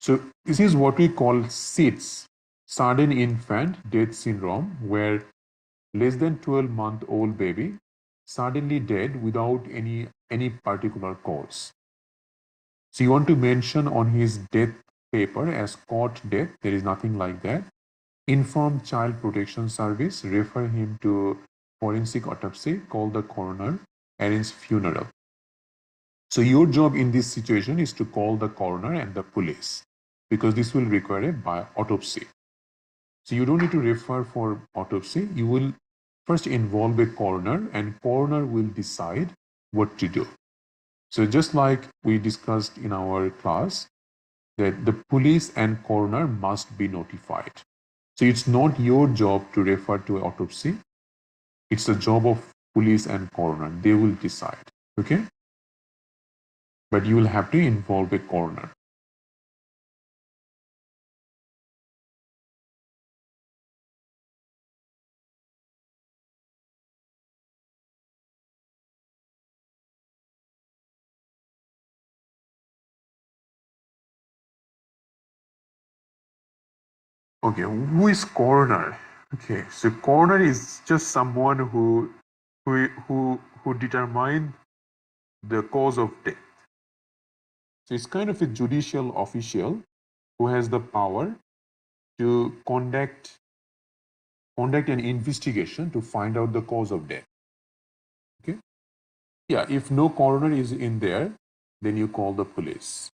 S1: So this is what we call SIDS, sudden infant death syndrome, where less than 12-month-old baby suddenly dead without any particular cause. So you want to mention on his death paper as caught death. There is nothing like that. Inform Child Protection Service, refer him to forensic autopsy, call the coroner, arrange funeral. So your job in this situation is to call the coroner and the police because this will require a autopsy. So you don't need to refer for autopsy. You will first involve a coroner and coroner will decide what to do. So just like we discussed in our class, that the police and coroner must be notified. So it's not your job to refer to autopsy. It's the job of police and coroner. They will decide. Okay? But you will have to involve a coroner. Okay, who is coroner? Okay, so coroner is just someone who determine the cause of death. So it's kind of a judicial official who has the power to conduct an investigation to find out the cause of death. Okay? Yeah, if no coroner is in there, then you call the police.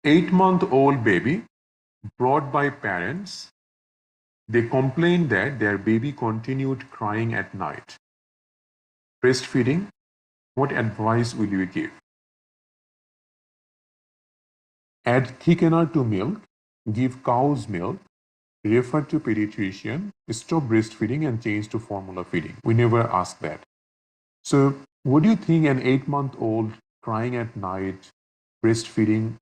S1: Eight-month-old baby brought by parents. They complained that their baby continued crying at night. Breastfeeding, what advice will you give? Add thickener to milk, give cow's milk, refer to pediatrician, stop breastfeeding and change to formula feeding. We never ask that. So what do you think an 8-month-old crying at night, breastfeeding,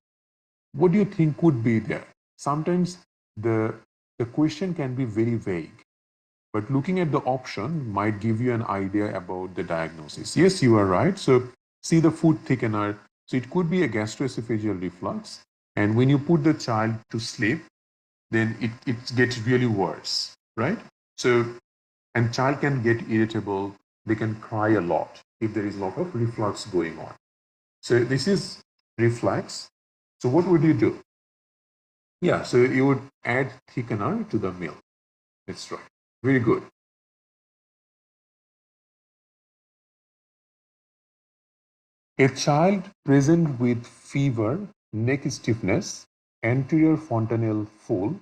S1: what do you think could be there? sometimes the, the question can be very vague, but looking at the option might give you an idea about the diagnosis. Yes, you are right. So see the food thickener. So it could be a gastroesophageal reflux. And when you put the child to sleep, then it gets really worse, right? So, and child can get irritable. They can cry a lot if there is a lot of reflux going on. So this is reflux. So what would you do? Yeah, so you would add thickener to the milk. That's right. Very good. A child present with fever, neck stiffness, anterior fontanelle full,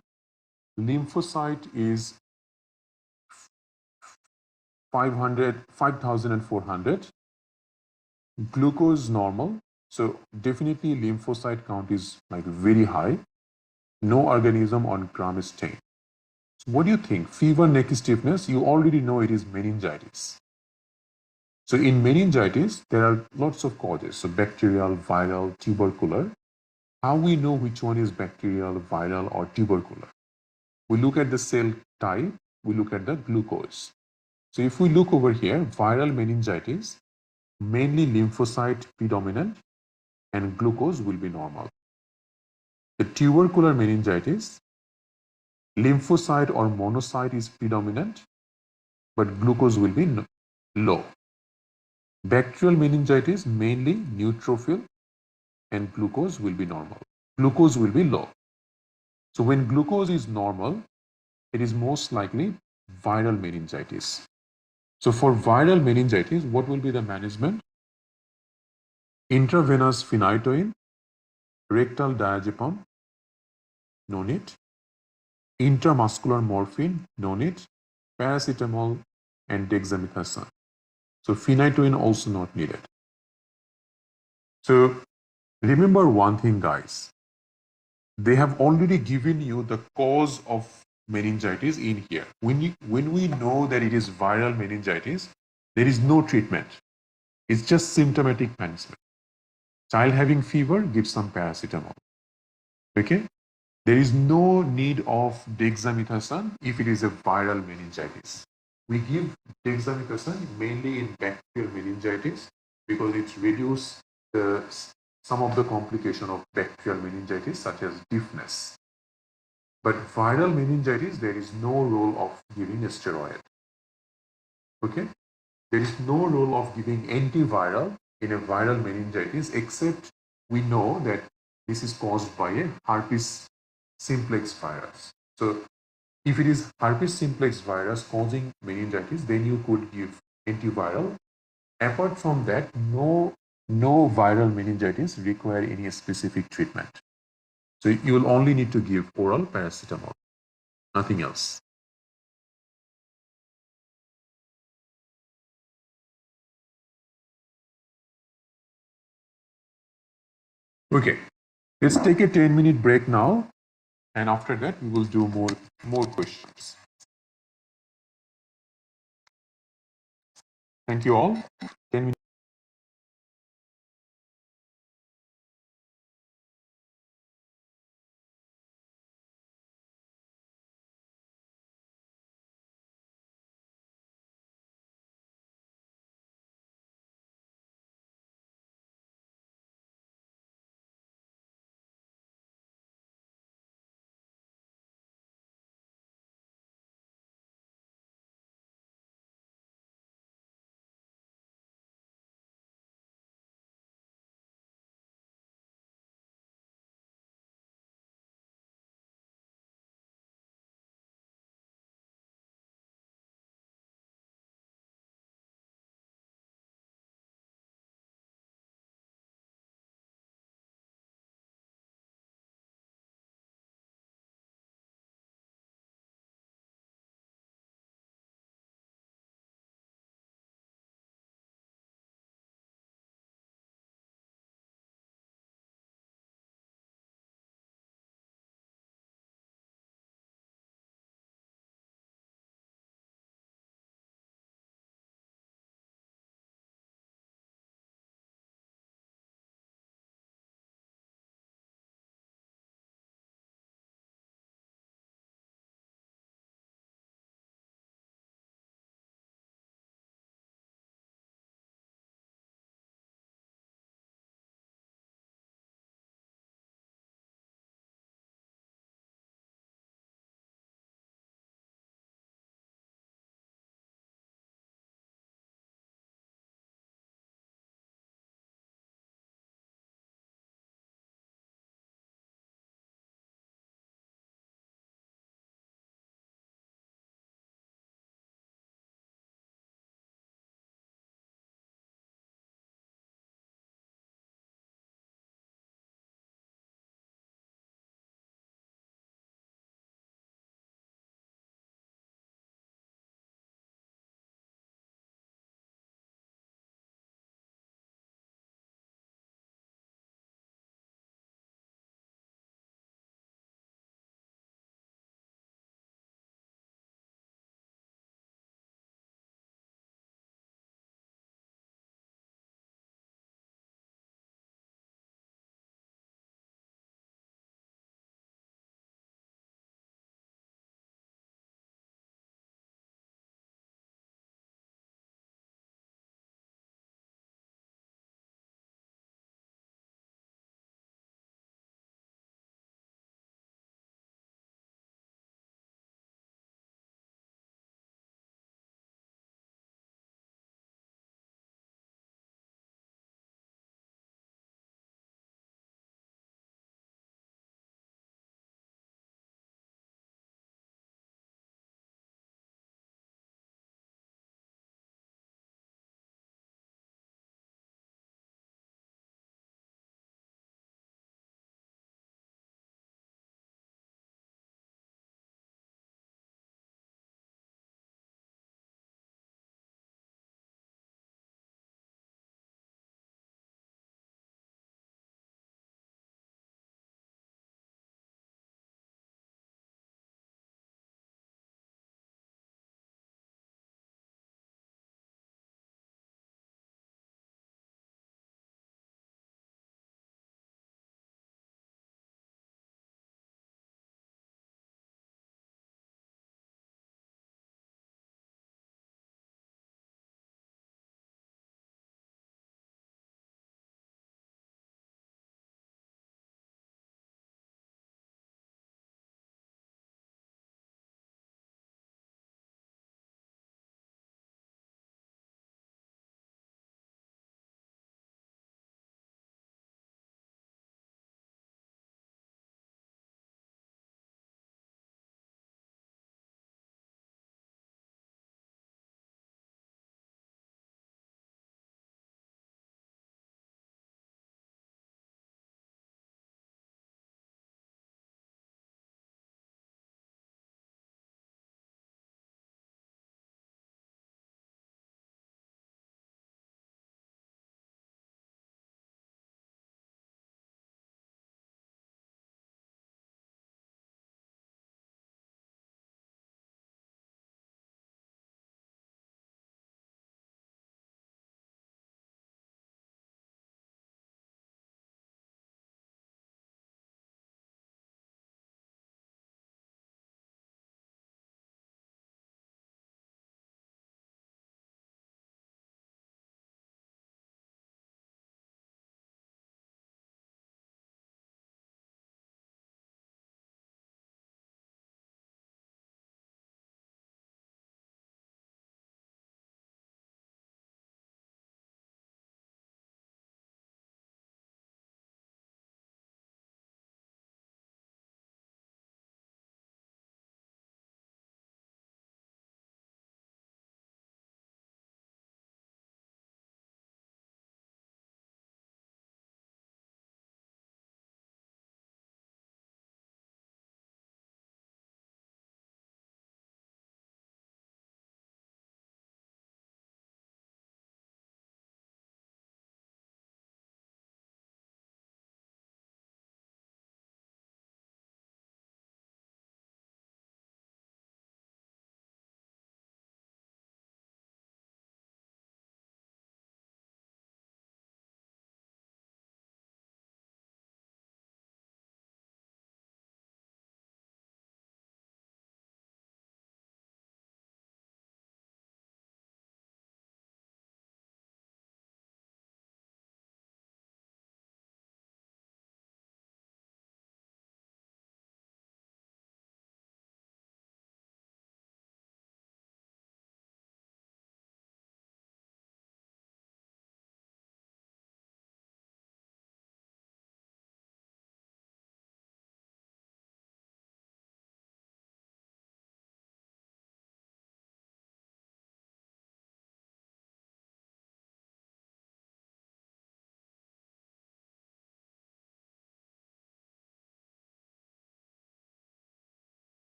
S1: lymphocyte is 5,400, glucose normal. So definitely lymphocyte count is like very high. No organism on gram stain. So what do you think? Fever, neck stiffness, you already know it is meningitis. So in meningitis, there are lots of causes. So bacterial, viral, tubercular. How we know which one is bacterial, viral, or tubercular? We look at the cell type, we look at the glucose. So if we look over here, viral meningitis, mainly lymphocyte predominant and glucose will be normal. The tubercular meningitis, lymphocyte or monocyte is predominant, but glucose will be low. Bacterial meningitis, mainly neutrophil and glucose will be normal. Glucose will be low. So when glucose is normal, it is most likely viral meningitis. So for viral meningitis, what will be the management? Intravenous phenytoin, rectal diazepam, no need. Intramuscular morphine, no need. Paracetamol and dexamethasone. So phenytoin also not needed. So remember one thing, guys. They have already given you the cause of meningitis in here. When we know that it is viral meningitis, there is no treatment. It's just symptomatic management. Child having fever, give some paracetamol. Okay? There is no need of dexamethasone if it is a viral meningitis. We give dexamethasone mainly in bacterial meningitis because it reduces some of the complication of bacterial meningitis such as deafness. But viral meningitis, there is no role of giving a steroid. Okay? There is no role of giving antiviral in a viral meningitis except we know that this is caused by a herpes simplex virus. So if it is herpes simplex virus causing meningitis, then you could give antiviral. Apart from that, no viral meningitis require any specific treatment. So you will only need to give oral paracetamol, nothing else. Okay, let's take a 10-minute break now, and after that we will do more questions. Thank you all. 10 minutes.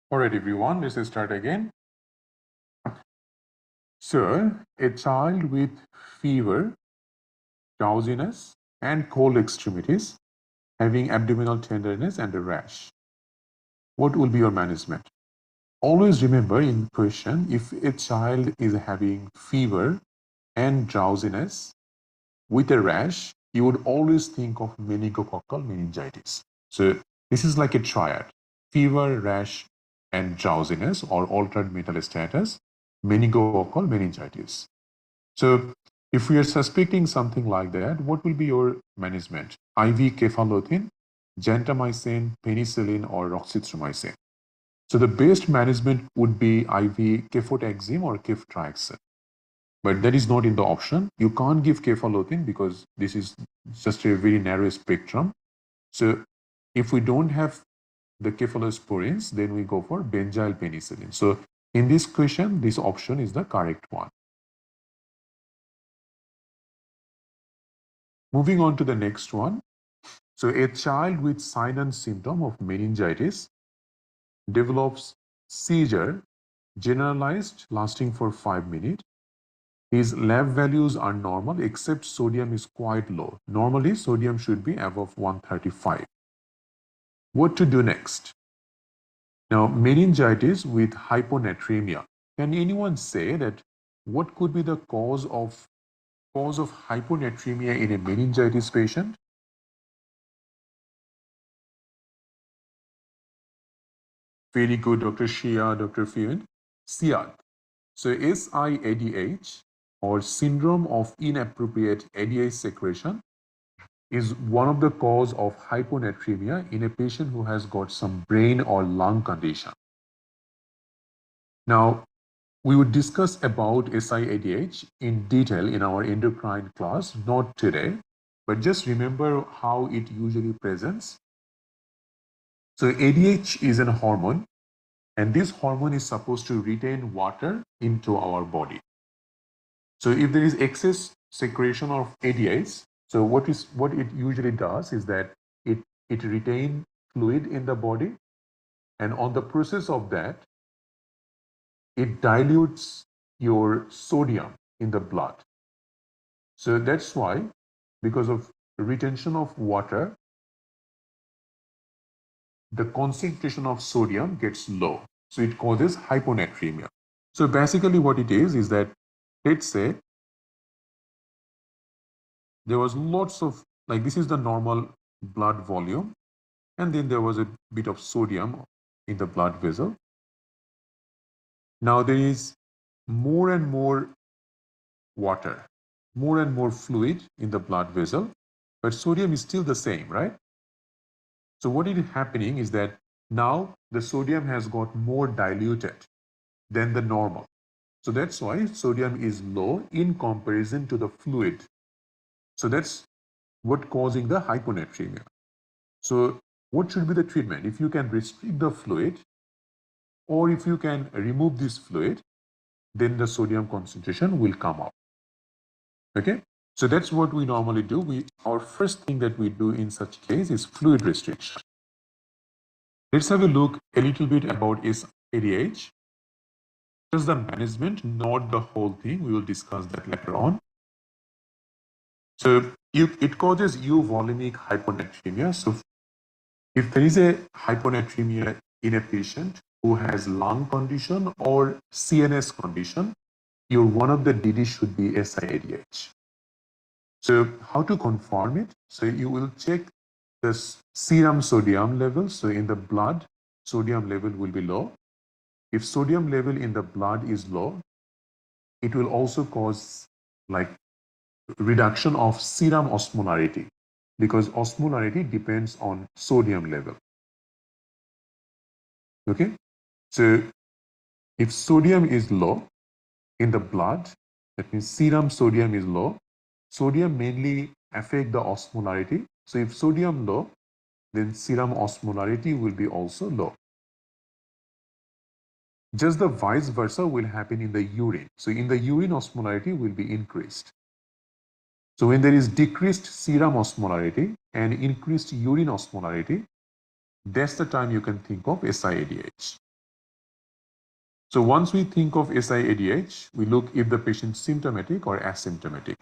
S1: All right, everyone, let's start again. So, a child with fever, drowsiness, and cold extremities, having abdominal tenderness and a rash. What will be your management? Always remember in question, if a child is having fever and drowsiness with a rash, you would always think of meningococcal meningitis. So this is like a triad: fever, rash, and drowsiness or altered mental status, meningococcal meningitis. So if we are suspecting something like that, what will be your management? IV cefalothin, gentamicin, penicillin, or roxithromycin. So the best management would be IV cefotaxime or ceftriaxone. But that is not in the option. You can't give cefalothin because this is just a very narrow spectrum. So if we don't have the cephalosporins, then we go for benzyl penicillin. So in this question, this option is the correct one. Moving on to the next one. So a child with sign and symptom of meningitis develops seizure, generalized, lasting for 5 minutes. His lab values are normal except sodium is quite low. Normally, sodium should be above 135. What to do next? Now, meningitis with hyponatremia. Can anyone say that what could be the cause of hyponatremia in a meningitis patient? Very good, Dr. Shia, Dr. Fion. SIAD. So SIADH, or syndrome of inappropriate ADH secretion, is one of the cause of hyponatremia in a patient who has got some brain or lung condition. Now, we would discuss about SIADH in detail in our endocrine class, not today, but just remember how it usually presents. So ADH is a hormone, and this hormone is supposed to retain water into our body. So if there is excess secretion of ADH, so what it usually does is that it retains fluid in the body, and on the process of that, it dilutes your sodium in the blood. So that's why, because of retention of water, the concentration of sodium gets low. So it causes hyponatremia. So basically what it is that, let's say there was lots of like this is the normal blood volume, and then there was a bit of sodium in the blood vessel. Now there is more and more water, more and more fluid in the blood vessel, but sodium is still the same, right? So what is happening is that now the sodium has got more diluted than the normal. So that's why sodium is low in comparison to the fluid. So that's what causing the hyponatremia. So what should be the treatment? If you can restrict the fluid, or if you can remove this fluid, then the sodium concentration will come up. Okay, so that's what we normally do. Our first thing that we do in such case is fluid restriction. Let's have a look a little bit about SADH. Just the management, not the whole thing. We will discuss that later on. So it causes euvolemic hyponatremia. So if there is a hyponatremia in a patient who has lung condition or CNS condition, one of the DD should be SIADH. So how to confirm it? So you will check the serum sodium level. So in the blood, sodium level will be low. If sodium level in the blood is low, it will also cause like reduction of serum osmolarity, because osmolarity depends on sodium level. Okay, so if sodium is low in the blood, that means serum sodium is low. Sodium mainly affect the osmolarity. So if sodium low, then serum osmolarity will be also low. Just the vice versa will happen in the urine. So in the urine, osmolarity will be increased. So when there is decreased serum osmolarity and increased urine osmolarity, that's the time you can think of SIADH. So once we think of SIADH, we look if the patient is symptomatic or asymptomatic.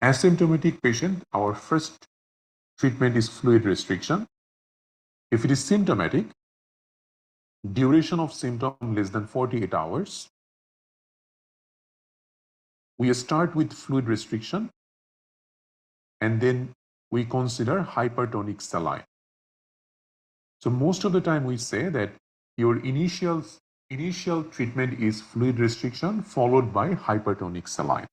S1: Asymptomatic patient, our first treatment is fluid restriction. If it is symptomatic, duration of symptom less than 48 hours, we start with fluid restriction, and then we consider hypertonic saline. So most of the time we say that your initial treatment is fluid restriction followed by hypertonic saline.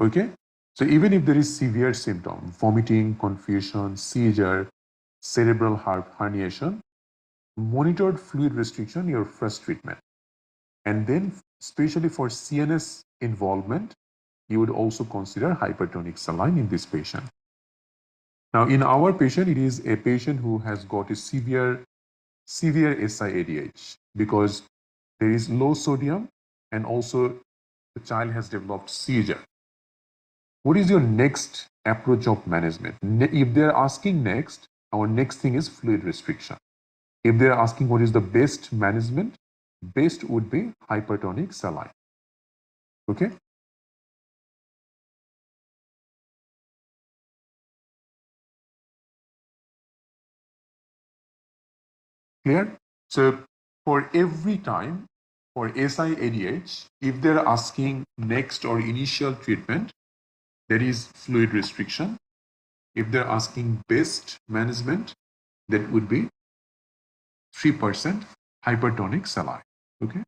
S1: Okay, so even if there is severe symptom, vomiting, confusion, seizure, cerebral herniation, monitored fluid restriction your first treatment. And then especially for CNS involvement, you would also consider hypertonic saline in this patient. Now in our patient, it is a patient who has got a severe SIADH, because there is low sodium and also the child has developed seizure. What is your next approach of management? If they're asking next, our next thing is fluid restriction. If they're asking what is the best management, best would be hypertonic saline. Okay? Clear? So for every time for SIADH, if they're asking next or initial treatment, there is fluid restriction. If they're asking best management, that would be 3% hypertonic saline. Okay.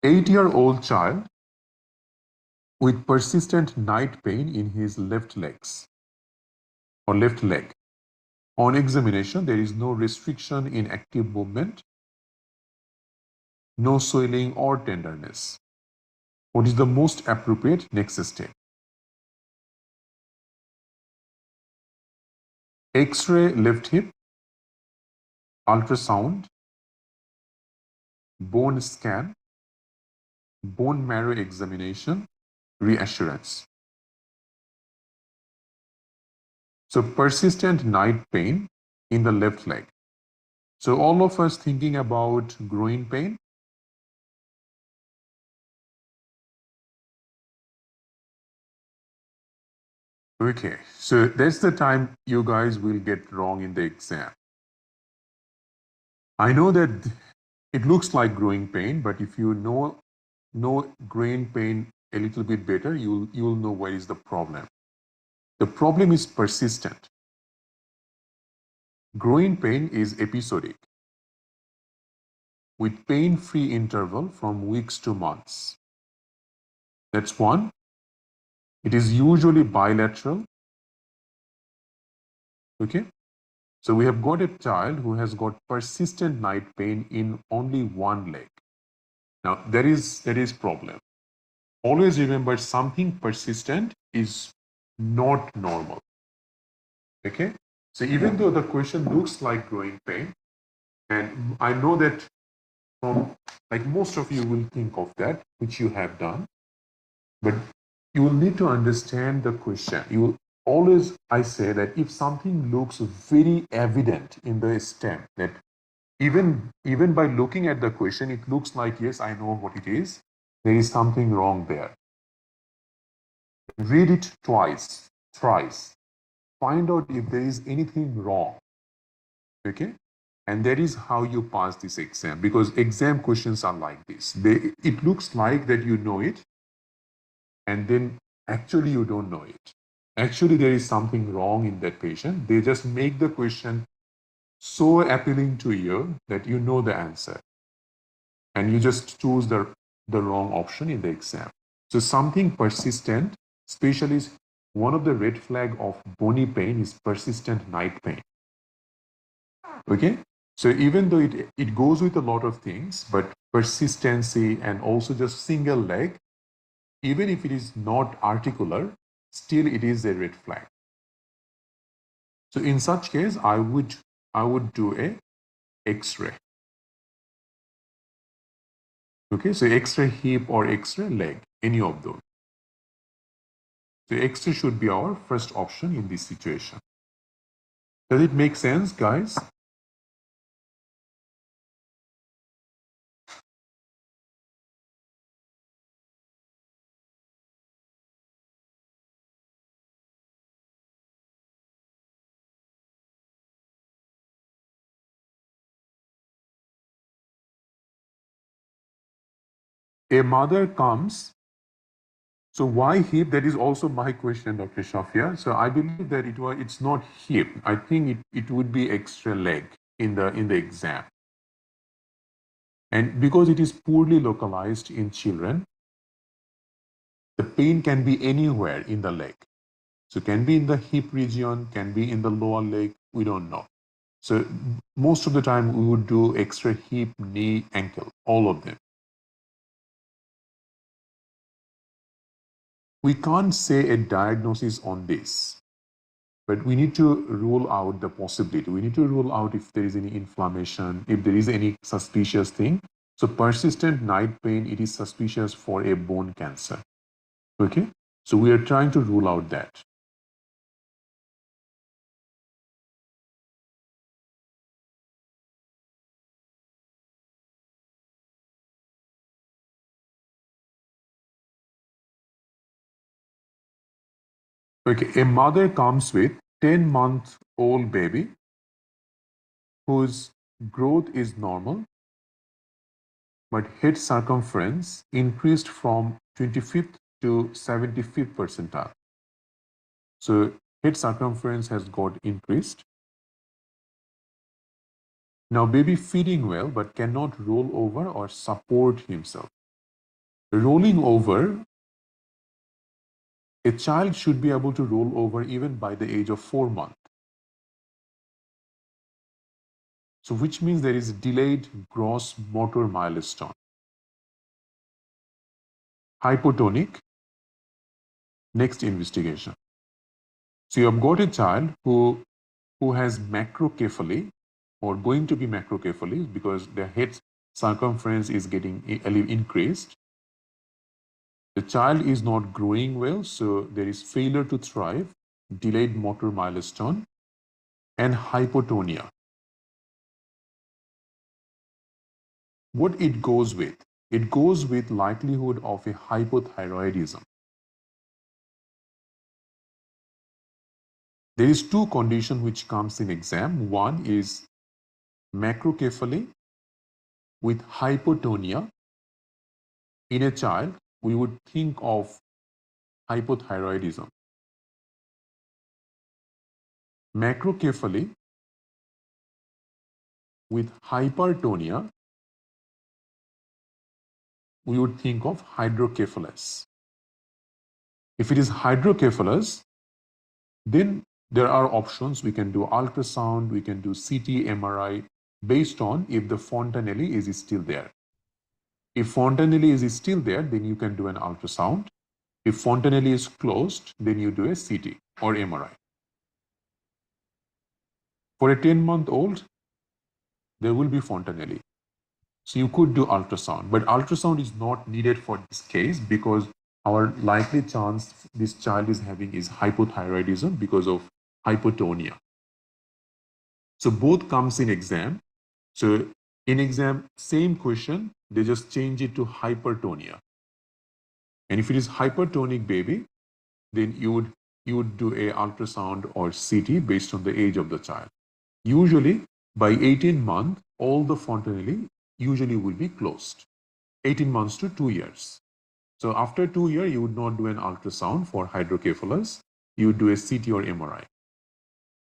S1: 8-year-old child with persistent night pain in his left legs or left leg. On examination, there is no restriction in active movement, no swelling or tenderness. What is the most appropriate next step? X-ray left hip, ultrasound, bone scan, bone marrow examination, reassurance. So persistent night pain in the left leg. So all of us thinking about groin pain. Okay, so that's the time you guys will get wrong in the exam. I know that It looks like growing pain, but if you know growing pain a little bit better, you'll know where is the problem. The problem is persistent. Growing pain is episodic, with pain-free interval from weeks to months. That's one. It is usually bilateral. Okay. So we have got a child who has got persistent night pain in only one leg. Now there is problem. Always remember, something persistent is not normal. Okay. So even though the question looks like growing pain, and I know that from like most of you will think of that, which you have done, but you will need to understand the question. You will always, I say that if something looks very evident in the stem, that even by looking at the question, it looks like, yes, I know what it is. There is something wrong there. Read it twice, thrice. Find out if there is anything wrong. Okay? And that is how you pass this exam, because exam questions are like this. It looks like that you know it, and then actually you don't know it. Actually, there is something wrong in that patient. They just make the question so appealing to you that you know the answer, and you just choose the wrong option in the exam. So something persistent, especially one of the red flag of bony pain is persistent night pain. Okay? So even though it goes with a lot of things, but persistency and also just single leg, even if it is not articular, still it is a red flag. So in such case, I would do a X-ray. Okay, so X-ray hip or X-ray leg, any of those. So X-ray should be our first option in this situation. Does it make sense, guys? A mother comes. So why hip? That is also my question, Dr. Shafia. So I believe that it's not hip. I think it would be extra leg in the exam. And because it is poorly localized in children, the pain can be anywhere in the leg. So can be in the hip region, can be in the lower leg, we don't know. So most of the time we would do extra hip, knee, ankle, all of them. We can't say a diagnosis on this, but we need to rule out the possibility. We need to rule out if there is any inflammation, if there is any suspicious thing. So persistent night pain, it is suspicious for a bone cancer. Okay, so we are trying to rule out that. Okay, a mother comes with 10-month-old baby whose growth is normal, but head circumference increased from 25th to 75th percentile. So head circumference has got increased. Now baby feeding well but cannot roll over or support himself. Rolling over, a child should be able to roll over even by the age of 4 months. So which means there is delayed gross motor milestone. Hypotonic, next investigation. So you have got a child who has macrocephaly or going to be macrocephaly because the head circumference is getting increased. The child is not growing well, so there is failure to thrive, delayed motor milestone, and hypotonia. What it goes with? It goes with likelihood of a hypothyroidism. There is two conditions which comes in exam. One is macrocephaly with hypotonia in a child, we would think of hypothyroidism. Macrocephaly with hypertonia, we would think of hydrocephalus. If it is hydrocephalus, then there are options. We can do ultrasound, we can do CT, MRI, based on if the fontanelle is still there. If fontanelle is still there, then you can do an ultrasound. If fontanelle is closed, then you do a CT or MRI. For a 10-month-old, there will be fontanelle. So you could do ultrasound, but ultrasound is not needed for this case because our likely chance this child is having is hypothyroidism because of hypotonia. So both comes in exam. So in exam, same question, they just change it to hypertonia. And if it is hypertonic baby, then you would do a ultrasound or CT based on the age of the child. Usually by 18 months, all the fontanelle usually will be closed. 18 months to 2 years. So after 2 years, you would not do an ultrasound for hydrocephalus. You would do a CT or MRI.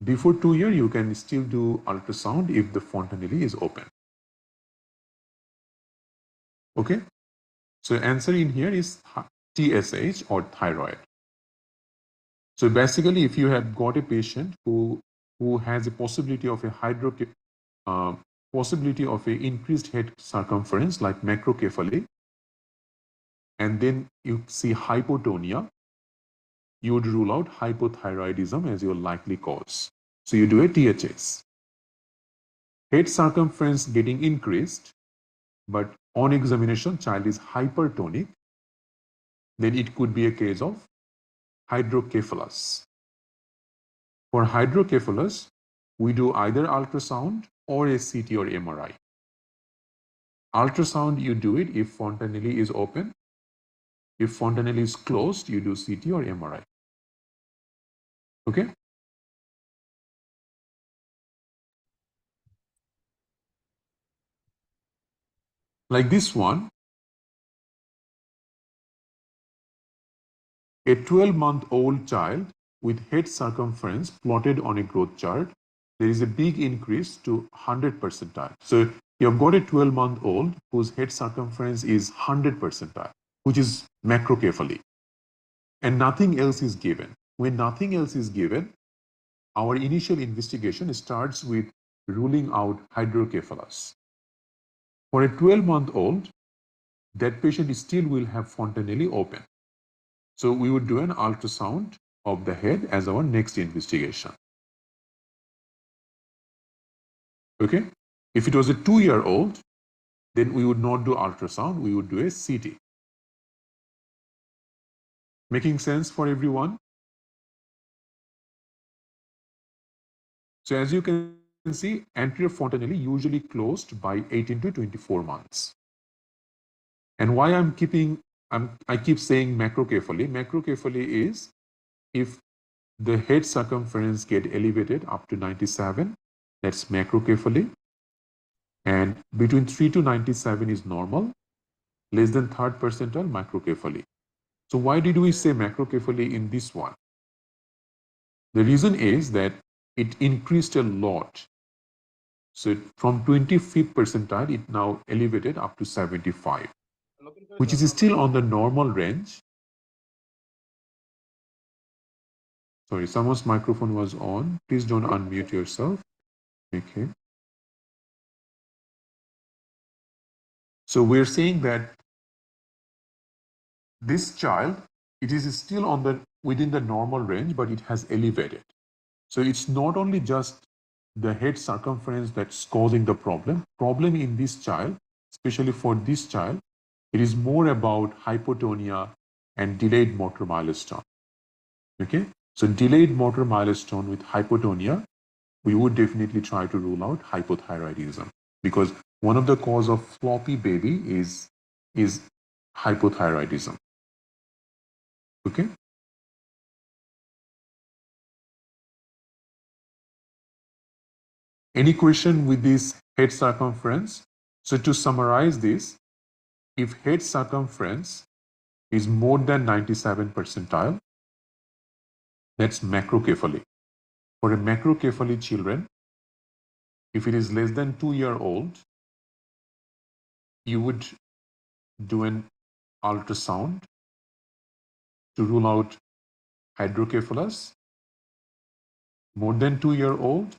S1: Before 2 years, you can still do ultrasound if the fontanelle is open. Okay? So answer in here is TSH or thyroid. So basically, if you have got a patient who has a possibility of a possibility of a increased head circumference like macrocephaly, and then you see hypotonia, you would rule out hypothyroidism as your likely cause. So you do a THS. Head circumference getting increased, but on examination, child is hypertonic, then it could be a case of hydrocephalus. For hydrocephalus, we do either ultrasound or a CT or MRI. Ultrasound, you do it if fontanelle is open. If fontanelle is closed, you do CT or MRI. Okay? Like this one, a 12-month-old child with head circumference plotted on a growth chart, there is a big increase to 100 percentile. So you've got a 12-month-old whose head circumference is 100 percentile, which is macrocephaly, and nothing else is given. When nothing else is given, our initial investigation starts with ruling out hydrocephalus. For a 12-month-old, that patient still will have fontanelle open. So we would do an ultrasound of the head as our next investigation. Okay? If it was a 2-year-old, then we would not do ultrasound, we would do a CT. Making sense for everyone? So as you can see, anterior fontanelle usually closed by 18 to 24 months. And why I keep saying macrocephaly. Macrocephaly is if the head circumference get elevated up to 97, that's macrocephaly. And between 3 to 97 is normal, less than third percentile microcephaly. So why did we say macrocephaly in this one? The reason is that it increased a lot. So from 25th percentile, it now elevated up to 75, which is still on the normal range. Sorry, someone's microphone was on. Please don't unmute yourself. Okay. So we're saying that this child, it is still within the normal range, but it has elevated. So it's not only just the head circumference that's causing the problem. Problem in this child, especially for this child, it is more about hypotonia and delayed motor milestone. Okay, so delayed motor milestone with hypotonia, we would definitely try to rule out hypothyroidism because one of the cause of floppy baby is hypothyroidism. Okay. Any question with this head circumference? So to summarize this, if head circumference is more than 97 percentile, that's macrocephaly. For a macrocephaly children, if it is less than 2-year-old, you would do an ultrasound to rule out hydrocephalus. More than 2-year-old,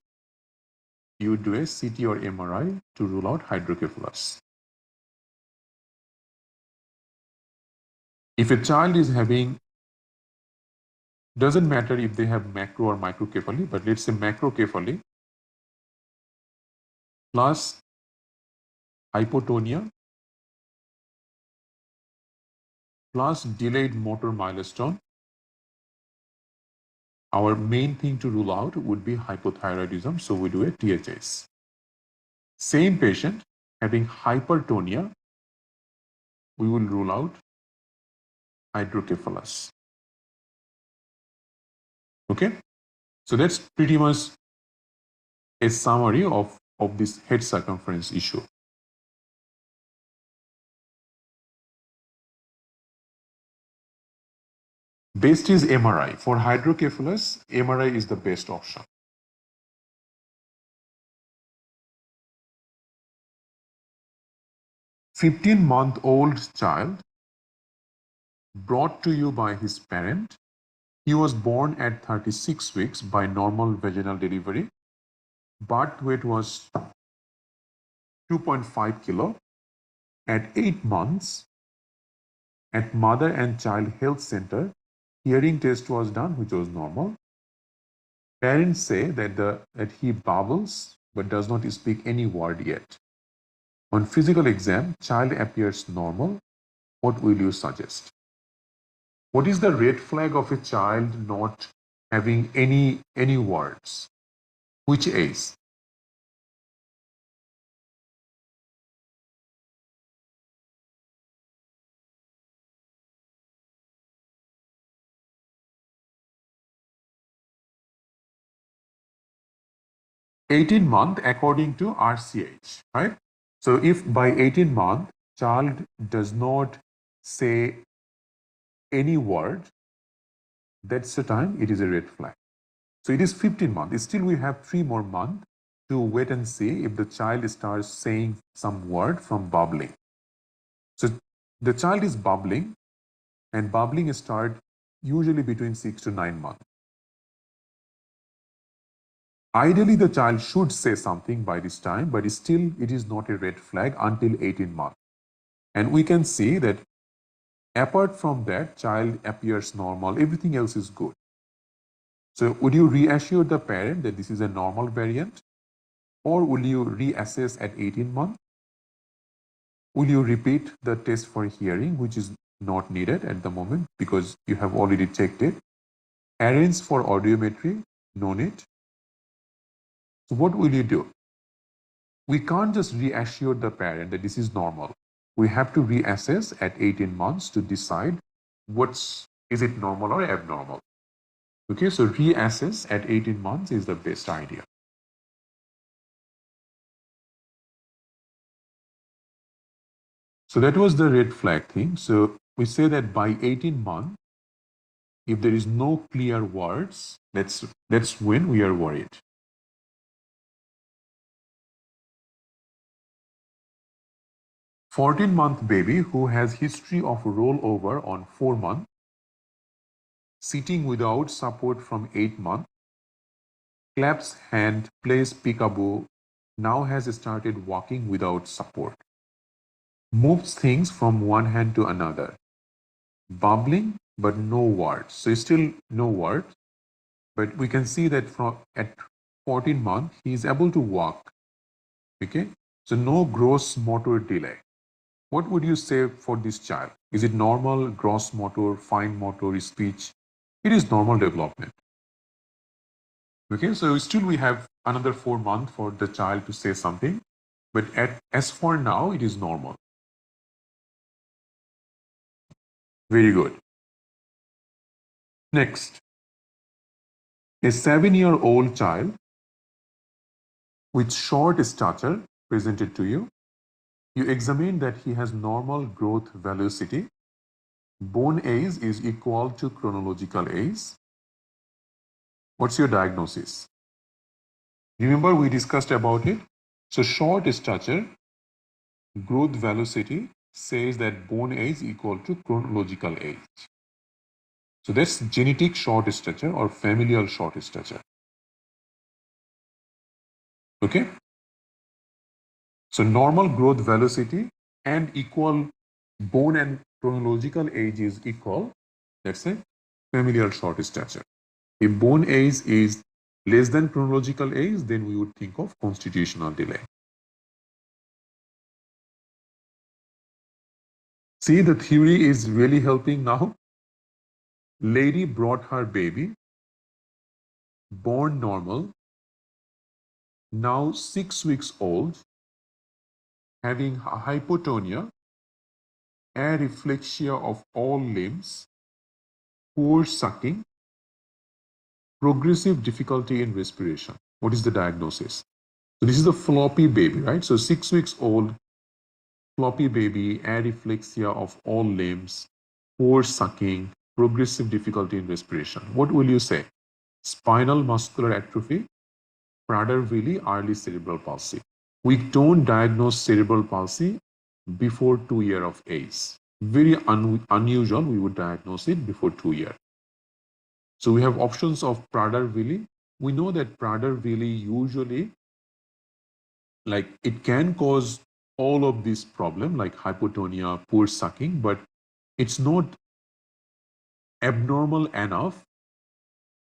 S1: you would do a CT or MRI to rule out hydrocephalus. If a child is having, doesn't matter if they have macro or microcephaly, but let's say macrocephaly plus hypotonia plus delayed motor milestone, our main thing to rule out would be hypothyroidism, so we do a THS. Same patient having hypertonia, we will rule out hydrocephalus. Okay, so that's pretty much a summary of this head circumference issue. Best is MRI. For hydrocephalus, MRI is the best option. 15-month-old child brought to you by his parent. He was born at 36 weeks by normal vaginal delivery. Birth weight was 2.5 kilo. At 8 months, at Mother and Child Health Center, hearing test was done, which was normal. Parents say that he babbles but does not speak any word yet. On physical exam, child appears normal. What will you suggest? What is the red flag of a child not having any words? Which age? $18 according to RCH, right? So if by 18 month child does not say any word, that's the time it is a red flag. So it is 15 months. Still we have 3 more months to wait and see if the child starts saying some word from babbling. So the child is babbling, and babbling start usually between 6 to 9 months. Ideally, the child should say something by this time, but still it is not a red flag until 18 months. And we can see that apart from that, child appears normal, everything else is good. So would you reassure the parent that this is a normal variant? Or will you reassess at 18 months? Will you repeat the test for hearing, which is not needed at the moment because you have already checked it? Arrange for audiometry, no need. So what will you do? We can't just reassure the parent that this is normal. We have to reassess at 18 months to decide is it normal or abnormal. Okay, so reassess at 18 months is the best idea. So that was the red flag thing. So we say that by 18 months, if there is no clear words, that's when we are worried. 14-month baby who has history of rollover on 4 months, sitting without support from 8 months, claps hand, plays peekaboo, now has started walking without support, moves things from one hand to another, bubbling but no words. So still no words, but we can see that at 14 months he is able to walk. Okay, so no gross motor delay. What would you say for this child? Is it normal, gross motor, fine motor, speech? It is normal development. Okay, so still we have another 4 months for the child to say something, but as for now, it is normal. Very good. Next, a 7-year-old child with short stature presented to you. You examine that he has normal growth velocity. Bone age is equal to chronological age. What's your diagnosis? Remember we discussed about it. So short stature, growth velocity says that bone age equal to chronological age. So that's genetic short stature or familial short stature. Okay. So normal growth velocity and equal bone and chronological age is equal. That's a familial short stature. If bone age is less than chronological age, then we would think of constitutional delay. See, the theory is really helping now. Lady brought her baby, born normal, now 6 weeks old, having hypotonia, areflexia of all limbs, poor sucking, progressive difficulty in respiration. What is the diagnosis? So this is a floppy baby, right? So 6 weeks old, floppy baby, areflexia of all limbs, poor sucking, progressive difficulty in respiration. What will you say? Spinal muscular atrophy, Prader-Willi, early cerebral palsy. We don't diagnose cerebral palsy before 2 years of age. Very unusual, we would diagnose it before 2 years. So we have options of Prader-Willi. We know that Prader-Willi usually, like, it can cause all of this problem like hypotonia, poor sucking, but it's not abnormal enough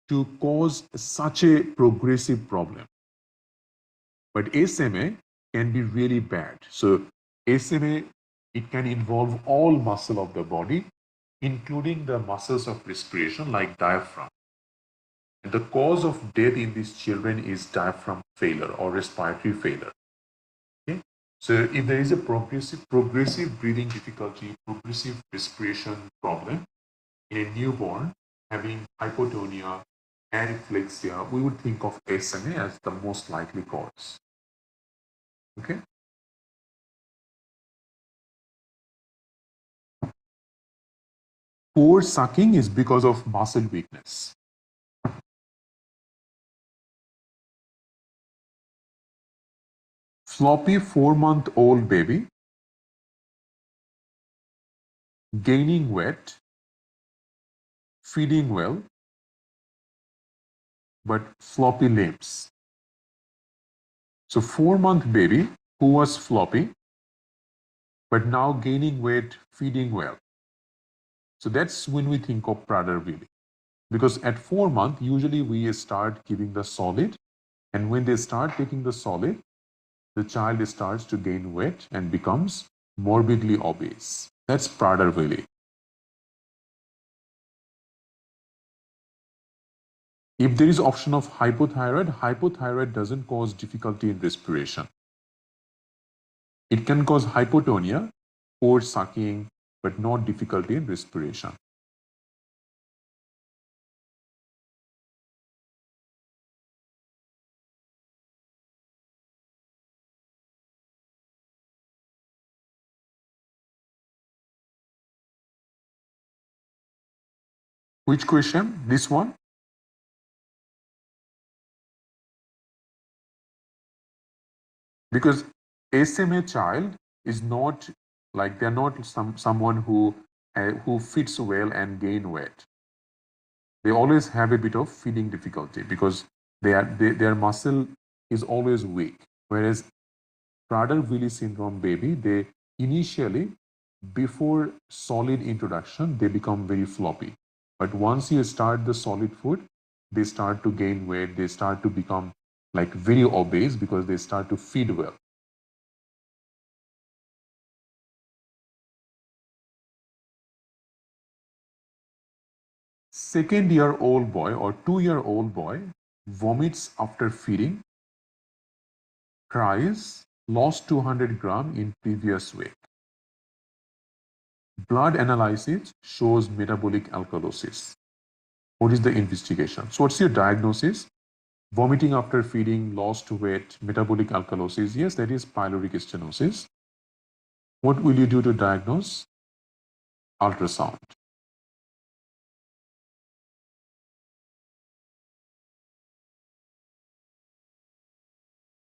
S1: to cause such a progressive problem. But SMA can be really bad. So SMA, it can involve all muscle of the body, including the muscles of respiration like diaphragm. And the cause of death in these children is diaphragm failure or respiratory failure. Okay? So if there is a progressive breathing difficulty, progressive respiration problem in a newborn having hypotonia, areflexia, we would think of SMA as the most likely cause. Okay? Poor sucking is because of muscle weakness. Floppy 4-month-old baby gaining weight, feeding well, but floppy limbs. So 4-month baby who was floppy, but now gaining weight, feeding well. So that's when we think of Prader-Willi. Because at 4 months, usually we start giving the solid. And when they start taking the solid, the child starts to gain weight and becomes morbidly obese. That's Prader-Willi. If there is option of hypothyroid, hypothyroid doesn't cause difficulty in respiration. It can cause hypotonia, poor sucking, but not difficulty in respiration. Which question? This one? Because SMA child is not like they're not someone who fits well and gain weight. They always have a bit of feeding difficulty because their muscle is always weak. Whereas Prader-Willi syndrome baby, they initially, before solid introduction, they become very floppy. But once you start the solid food, they start to gain weight, they start to become like very obese because they start to feed well. Second-year-old boy or 2-year-old boy vomits after feeding, cries, lost 200 grams in previous week. Blood analysis shows metabolic alkalosis. What is the investigation? So what's your diagnosis? Vomiting after feeding, lost weight, metabolic alkalosis. Yes, that is pyloric stenosis. What will you do to diagnose? Ultrasound.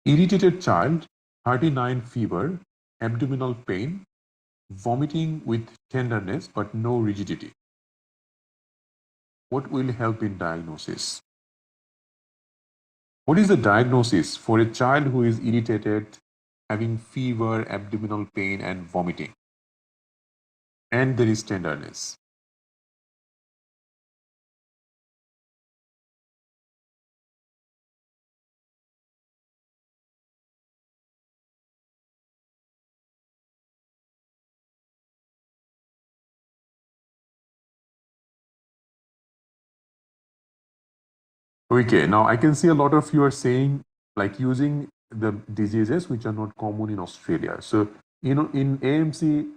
S1: Irritated child, 39 fever, abdominal pain, vomiting with tenderness but no rigidity. What will help in diagnosis? What is the diagnosis for a child who is irritated, having fever, abdominal pain, and vomiting? And there is tenderness. Okay, now I can see a lot of you are saying like using the diseases which are not common in Australia. So, in AMC,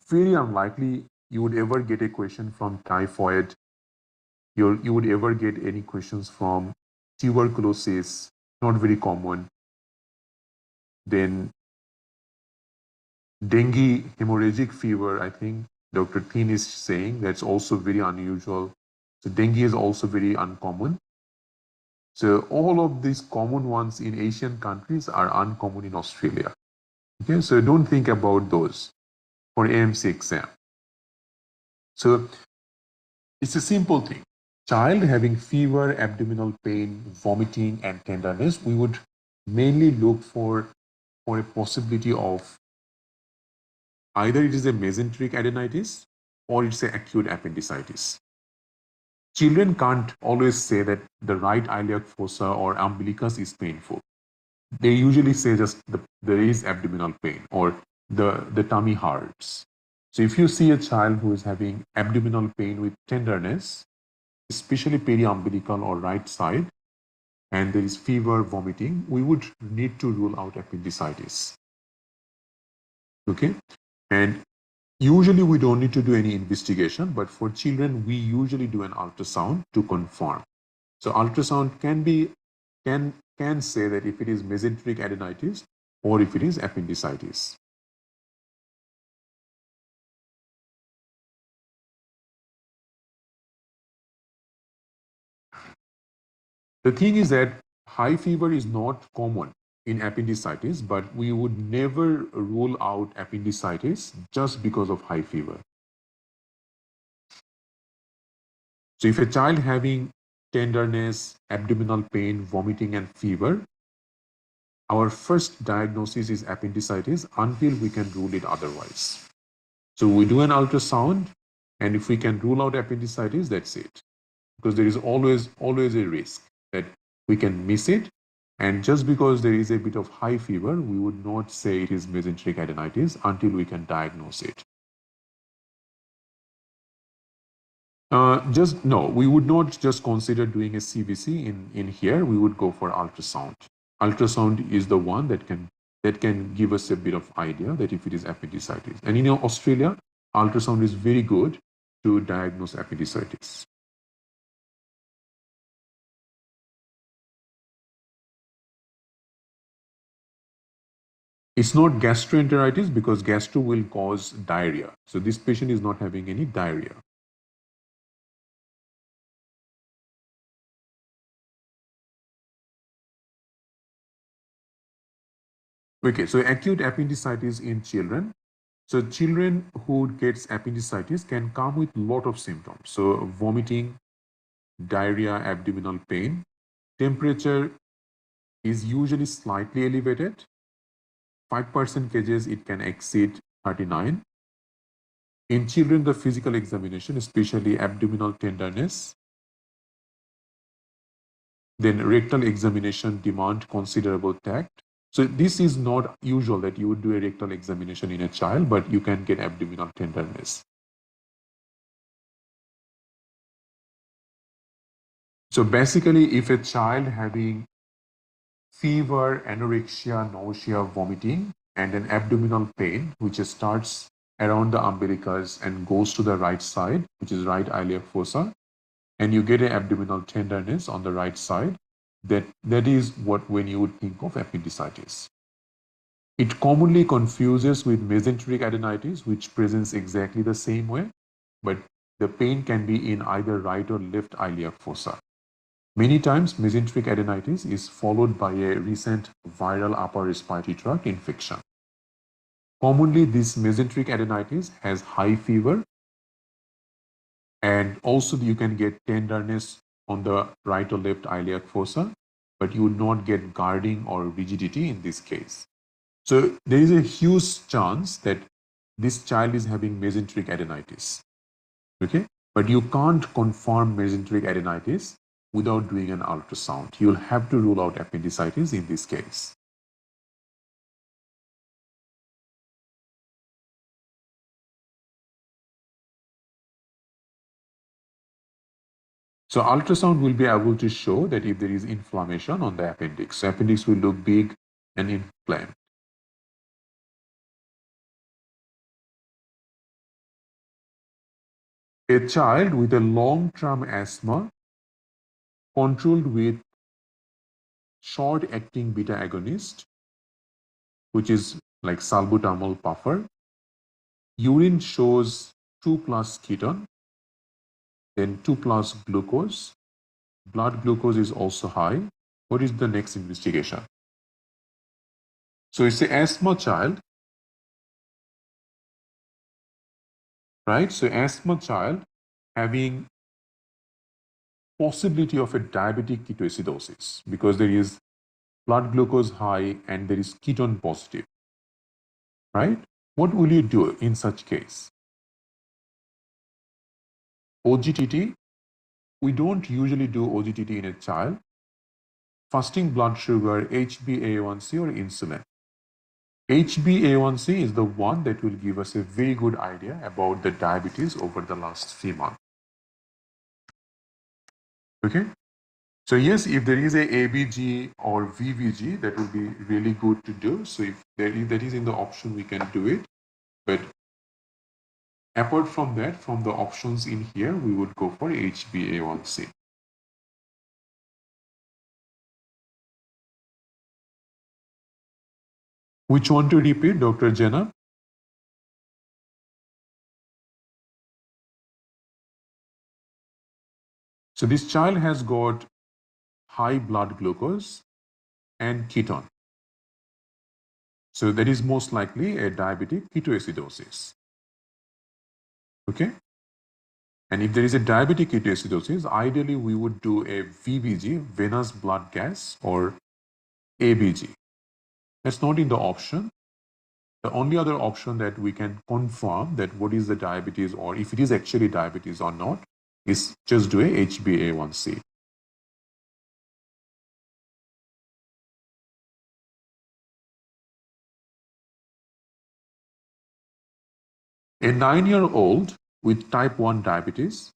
S1: very unlikely you would ever get a question from typhoid. You would ever get any questions from tuberculosis, not very common. Then dengue, hemorrhagic fever, I think Dr. Thin is saying that's also very unusual. So dengue is also very uncommon. So all of these common ones in Asian countries are uncommon in Australia. Okay, so don't think about those for AMC exam. So it's a simple thing. Child having fever, abdominal pain, vomiting, and tenderness, we would mainly look for a possibility of either it is a mesenteric adenitis or it's an acute appendicitis. Children can't always say that the right iliac fossa or umbilicus is painful. They usually say just there is abdominal pain or the tummy hurts. So if you see a child who is having abdominal pain with tenderness, especially periumbilical or right side, and there is fever, vomiting, we would need to rule out appendicitis. Okay? And usually we don't need to do any investigation, but for children, we usually do an ultrasound to confirm. So ultrasound can say that if it is mesenteric adenitis or if it is appendicitis. The thing is that high fever is not common in appendicitis, but we would never rule out appendicitis just because of high fever. So if a child having tenderness, abdominal pain, vomiting, and fever, our first diagnosis is appendicitis until we can rule it otherwise. So we do an ultrasound, and if we can rule out appendicitis, that's it. Because there is always a risk that we can miss it. And just because there is a bit of high fever, we would not say it is mesenteric adenitis until we can diagnose it. No, we would not just consider doing a CVC in here. We would go for ultrasound. Ultrasound is the one that can give us a bit of idea that if it is appendicitis. And in Australia, ultrasound is very good to diagnose appendicitis. It's not gastroenteritis because gastro will cause diarrhea. So this patient is not having any diarrhea. Okay, so acute appendicitis in children. So children who gets appendicitis can come with a lot of symptoms. So vomiting, diarrhea, abdominal pain. Temperature is usually slightly elevated. 5% cases it can exceed 39. In children, the physical examination, especially abdominal tenderness, then rectal examination demand considerable tact. So this is not usual that you would do a rectal examination in a child, but you can get abdominal tenderness. So basically, if a child having fever, anorexia, nausea, vomiting, and an abdominal pain, which starts around the umbilicus and goes to the right side, which is right iliac fossa, and you get an abdominal tenderness on the right side, that is when you would think of appendicitis. It commonly confuses with mesenteric adenitis, which presents exactly the same way, but the pain can be in either right or left iliac fossa. Many times, mesenteric adenitis is followed by a recent viral upper respiratory tract infection. Commonly, this mesenteric adenitis has high fever, and also you can get tenderness on the right or left iliac fossa, but you would not get guarding or rigidity in this case. So there is a huge chance that this child is having mesenteric adenitis. Okay, but you can't confirm mesenteric adenitis without doing an ultrasound. You'll have to rule out appendicitis in this case. So ultrasound will be able to show that if there is inflammation on the appendix. So appendix will look big and inflamed. A child with a long-term asthma controlled with short-acting beta agonist, which is like salbutamol puffer, urine shows 2 plus ketone, then 2 plus glucose. Blood glucose is also high. What is the next investigation? So it's an asthma child, right? So asthma child having possibility of a diabetic ketoacidosis because there is blood glucose high and there is ketone positive, right? What will you do in such case? OGTT, we don't usually do OGTT in a child. Fasting blood sugar, HbA1c or insulin. HbA1c is the one that will give us a very good idea about the diabetes over the last 3 months. Okay? So yes, if there is a ABG or VVG, that would be really good to do. So if that is in the option, we can do it. But apart from that, from the options in here, we would go for HbA1c. Which one to repeat, Dr. Jenna? So this child has got high blood glucose and ketone. So that is most likely a diabetic ketoacidosis. Okay? And if there is a diabetic ketoacidosis, ideally we would do a VBG, venous blood gas, or ABG. That's not in the option. The only other option that we can confirm that what is the diabetes or if it is actually diabetes or not is just do a HbA1c. A 9-year-old with type 1 diabetes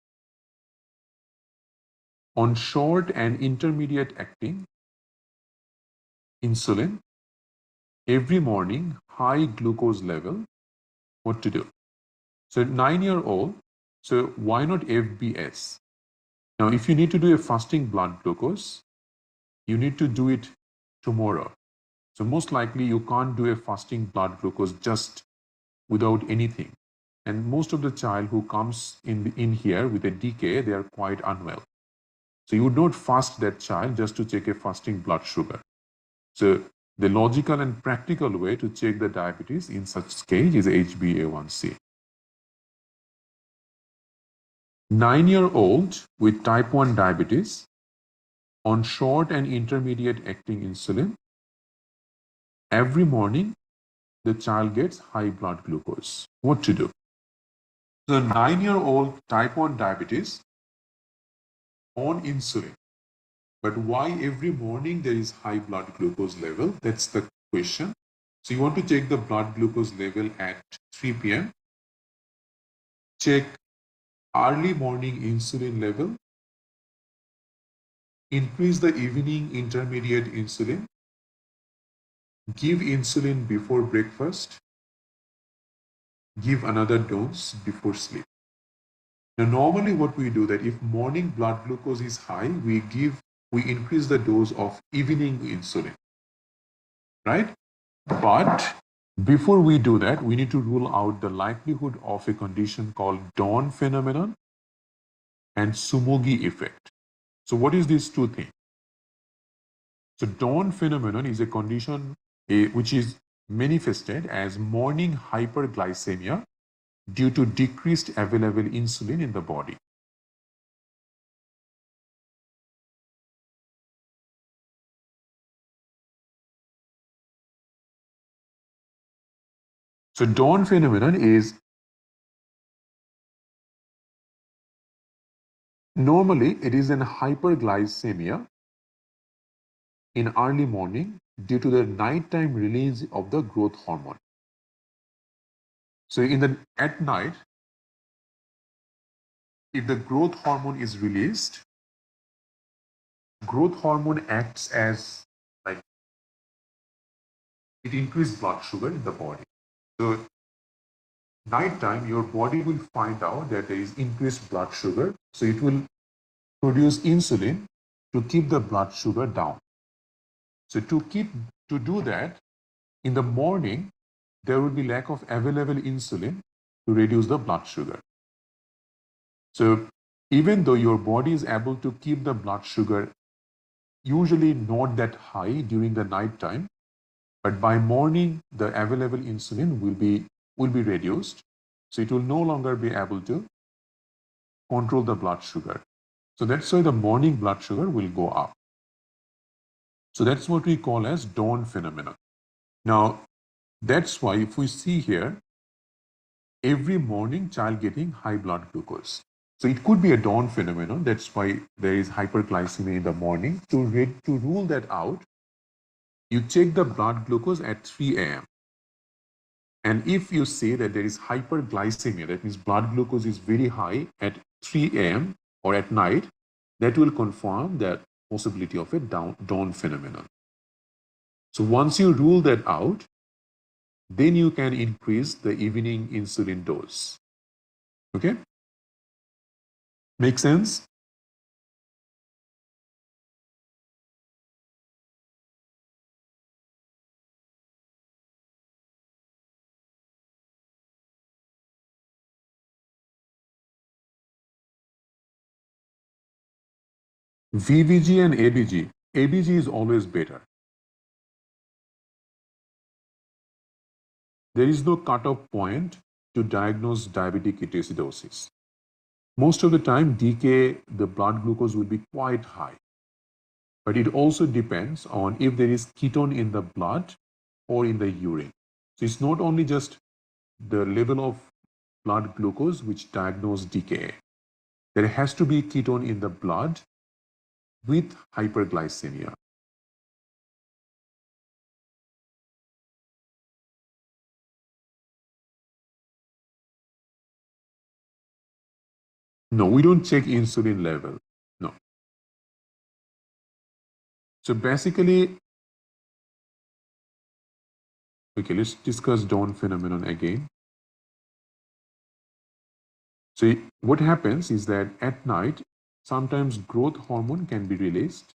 S1: on short and intermediate acting insulin every morning, high glucose level, what to do? So 9-year-old, so why not FBS? Now, if you need to do a fasting blood glucose, you need to do it tomorrow. So most likely you can't do a fasting blood glucose just without anything. And most of the child who comes in here with a decay, they are quite unwell. So you would not fast that child just to check a fasting blood sugar. So the logical and practical way to check the diabetes in such case is HbA1c. 9-year-old with type 1 diabetes on short and intermediate acting insulin, every morning the child gets high blood glucose. What to do? So 9-year-old type 1 diabetes on insulin. But why every morning there is high blood glucose level? That's the question. So you want to check the blood glucose level at 3 p.m. Check early morning insulin level. Increase the evening intermediate insulin. Give insulin before breakfast. Give another dose before sleep. Now, normally what we do that if morning blood glucose is high, we increase the dose of evening insulin, right? But before we do that, we need to rule out the likelihood of a condition called dawn phenomenon and Sumogi effect. So what is these two things? So dawn phenomenon is a condition which is manifested as morning hyperglycemia due to decreased available insulin in the body. So dawn phenomenon is normally it is an hyperglycemia in early morning due to the nighttime release of the growth hormone. So at night, if the growth hormone is released, growth hormone acts as like it increases blood sugar in the body. So nighttime, your body will find out that there is increased blood sugar, so it will produce insulin to keep the blood sugar down. So to do that, in the morning, there will be lack of available insulin to reduce the blood sugar. So even though your body is able to keep the blood sugar usually not that high during the night time, but by morning the available insulin will be reduced. So it will no longer be able to control the blood sugar. So that's why the morning blood sugar will go up. So that's what we call as dawn phenomenon. Now, that's why if we see here, every morning child getting high blood glucose. So it could be a dawn phenomenon. That's why there is hyperglycemia in the morning. To rule that out, you check the blood glucose at 3 a.m. And if you say that there is hyperglycemia, that means blood glucose is very high at 3 a.m. or at night, that will confirm that possibility of a dawn phenomenon. So once you rule that out, then you can increase the evening insulin dose. Okay? Make sense? VVG and ABG. ABG is always better. There is no cutoff point to diagnose diabetic ketoacidosis. Most of the time, DK, the blood glucose will be quite high. But it also depends on if there is ketone in the blood or in the urine. So it's not only just the level of blood glucose which diagnose DKA. There has to be ketone in the blood with hyperglycemia. No, we don't check insulin level. No. So basically, okay, let's discuss dawn phenomenon again. So what happens is that at night, sometimes growth hormone can be released,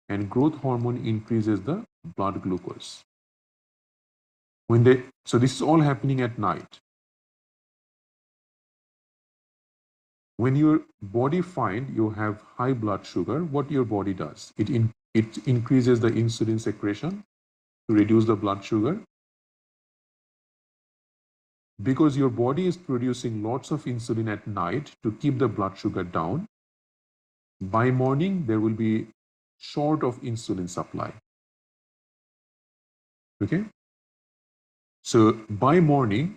S1: and growth hormone increases the blood glucose. So this is all happening at night. When your body find you have high blood sugar, what your body does? It increases the insulin secretion to reduce the blood sugar. Because your body is producing lots of insulin at night to keep the blood sugar down, by morning there will be short of insulin supply. Okay? So by morning,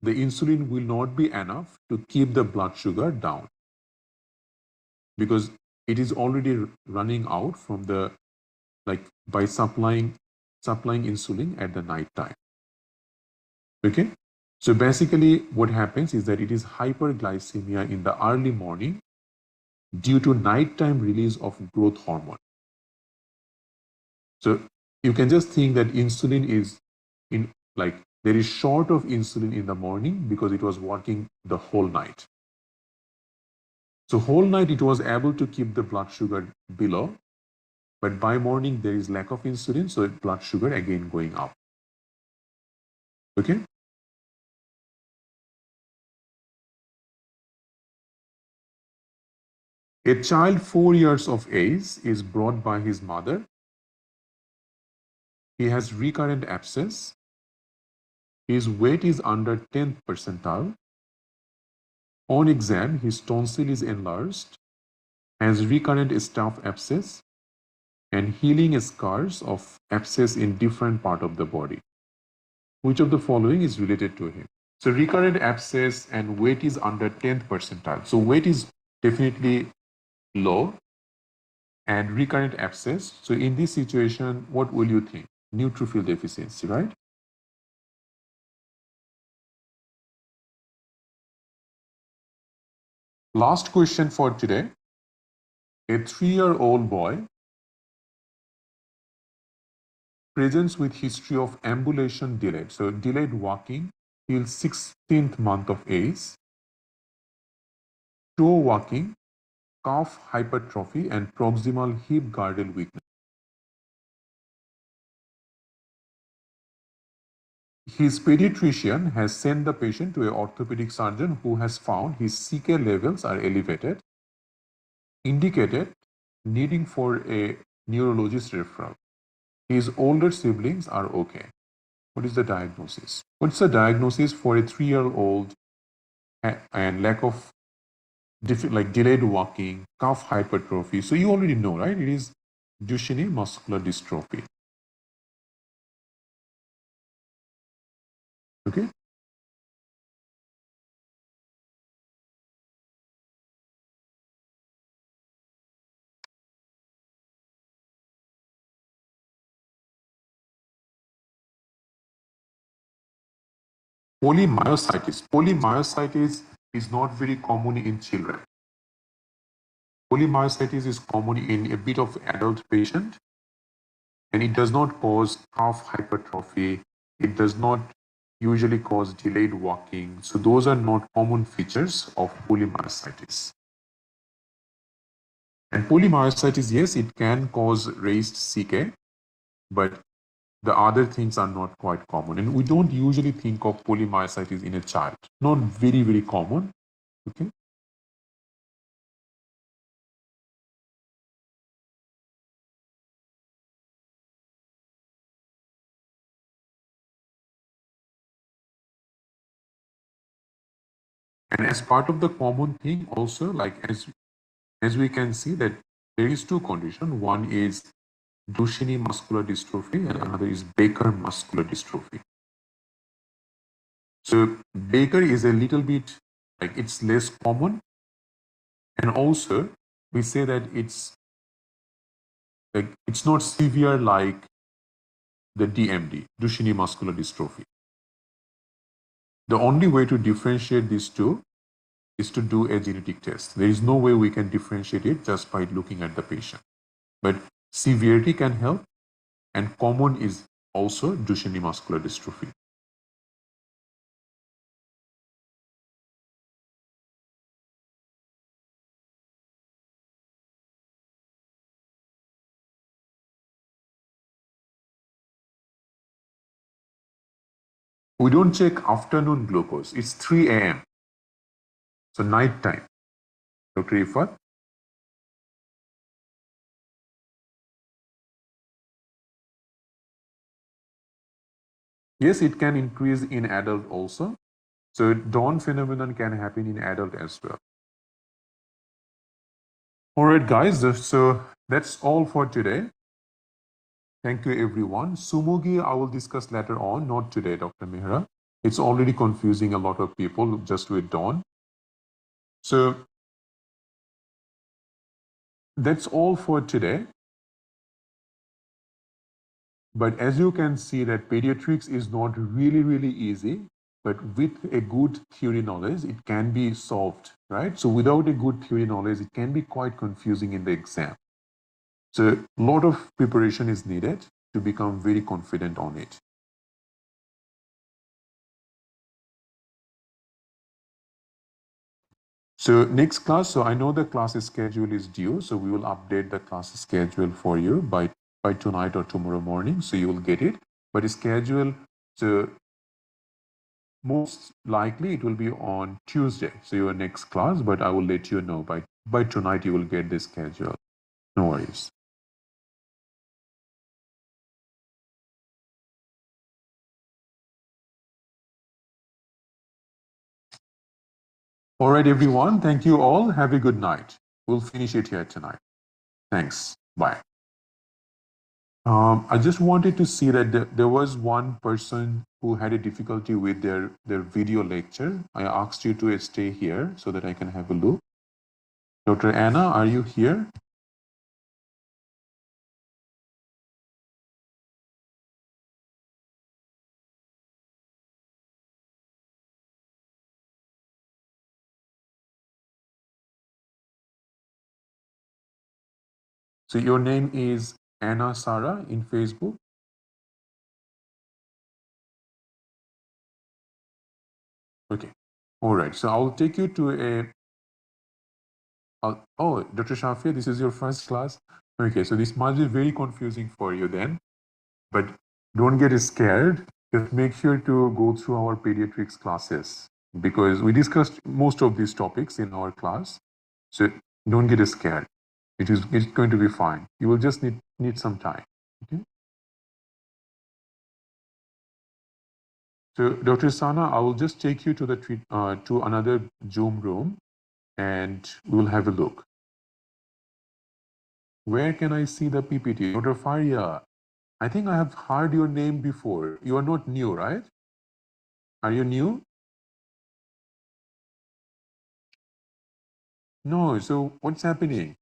S1: the insulin will not be enough to keep the blood sugar down because it is already running out from the by supplying insulin at the night time. Okay? So basically what happens is that it is hyperglycemia in the early morning due to nighttime release of growth hormone. So you can just think that insulin is there is short of insulin in the morning because it was working the whole night. So whole night it was able to keep the blood sugar below, But by morning, there is lack of insulin, so blood sugar again going up. Okay? A child 4 years of age is brought by his mother. He has recurrent abscess. His weight is under 10th percentile. On exam, his tonsil is enlarged, has recurrent staph abscess, and healing scars of abscess in different part of the body. Which of the following is related to him? So recurrent abscess and weight is under 10th percentile. So weight is definitely low and recurrent abscess. So in this situation, what will you think? Neutrophil deficiency, right? Last question for today. A 3-year-old boy presents with history of ambulation delayed. So delayed walking till 16th month of age, slow walking, calf hypertrophy, and proximal hip girdle weakness. His pediatrician has sent the patient to an orthopedic surgeon who has found his CK levels are elevated, indicated needing for a neurologist referral. His older siblings are okay. What is the diagnosis? What's the diagnosis for a 3-year-old and lack of like delayed walking, calf hypertrophy? So you already know, right? It is Duchenne muscular dystrophy. Okay. Polymyositis. Polymyositis is not very common in children. Polymyositis is common in a bit of adult patient, and it does not cause calf hypertrophy. It does not usually cause delayed walking. So those are not common features of polymyositis. And polymyositis, yes, it can cause raised CK, but the other things are not quite common. And we don't usually think of polymyositis in a child. Not very, very common. Okay. And as part of the common thing also, like as we can see that there is two conditions. One is Duchenne muscular dystrophy and another is Baker muscular dystrophy. So Baker is a little bit like it's less common, and also we say that it's like it's not severe like the DMD, Duchenne muscular dystrophy. The only way to differentiate these two is to do a genetic test. There is no way we can differentiate it just by looking at the patient. But severity can help, and common is also Duchenne muscular dystrophy. We don't check afternoon glucose. It's 3 a.m. So night time. Dr. Ifat? Yes, it can increase in adult also. So dawn phenomenon can happen in adult as well. All right, guys. So that's all for today. Thank you, everyone. Sumugi, I will discuss later on, not today, Dr. Mehra. It's already confusing a lot of people just with dawn. So that's all for today. But as you can see that pediatrics is not really, really easy, but with a good theory knowledge, it can be solved, right? So without a good theory knowledge, it can be quite confusing in the exam. So a lot of preparation is needed to become very confident on it. So next class, so I know the class schedule is due, so we will update the class schedule for you by tonight or tomorrow morning, so you will get it. But schedule, so most likely it will be on Tuesday, so your next class, but I will let you know by tonight you will get the schedule. No worries. All right, everyone. Thank you all. Have a good night. We'll finish it here tonight. Thanks. Bye. I just wanted to see that there was one person who had a difficulty with their video lecture. I asked you to stay here so that I can have a look. Dr. Anna, are you here? So your name is Anna Sara in Facebook? Okay. All right. So I'll take you to oh, Dr. Shafia, this is your first class? Okay, so this must be very confusing for you then. But don't get scared. Just make sure to go through our pediatrics classes because we discussed most of these topics in our class. So don't get scared. It's going to be fine. You will just need some time. Okay. So Dr. Sana, I will just take you to to another Zoom room, and we will have a look. Where can I see the PPT? Dr. Faria, I think I have heard your name before. You are not new, right? Are you new? No. So what's happening?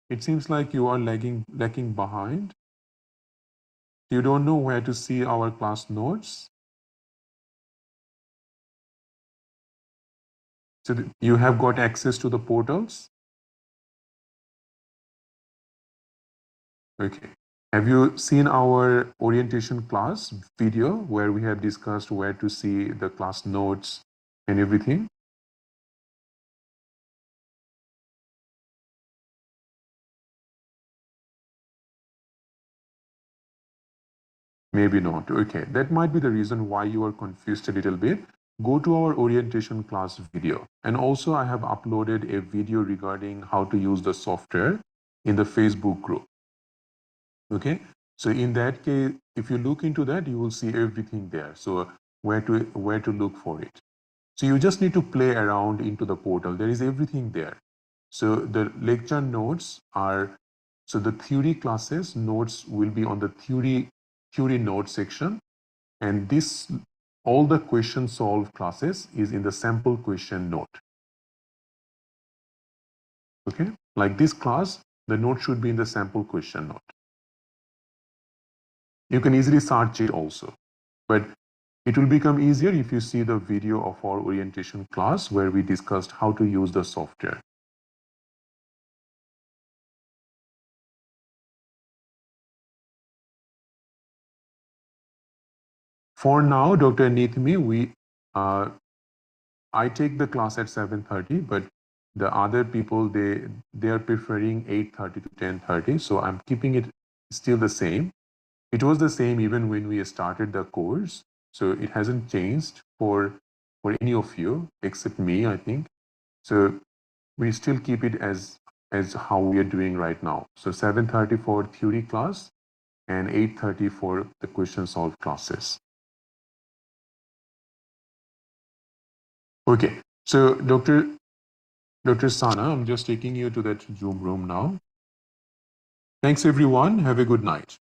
S1: It seems like you are lacking behind. You don't know where to see our class notes. So you have got access to the portals. Okay. Have you seen our orientation class video where we have discussed where to see the class notes and everything? Maybe not. Okay. That might be the reason why you are confused a little bit. Go to our orientation class video. And also I have uploaded a video regarding how to use the software in the Facebook group. Okay. So in that case, if you look into that, you will see everything there. So where to look for it. So you just need to play around into the portal. There is everything there. So the lecture notes are, so the theory classes notes will be on the theory note section. And this, all the question solved classes is in the sample question note. Okay. Like this class, the note should be in the sample question note. You can easily search it also, but it will become easier if you see the video of our orientation class where we discussed how to use the software. For now, Dr. Nithmi, I take the class at 7:30, but the other people, they are preferring 8:30 to 10:30. So I'm keeping it still the same. It was the same even when we started the course. So it hasn't changed for any of you except me, I think. So we still keep it as how we are doing right now. So 7:30 for theory class and 8:30 for the question solved classes. Okay. So Dr. Sana, I'm just taking you to that Zoom room now. Thanks everyone. Have a good night.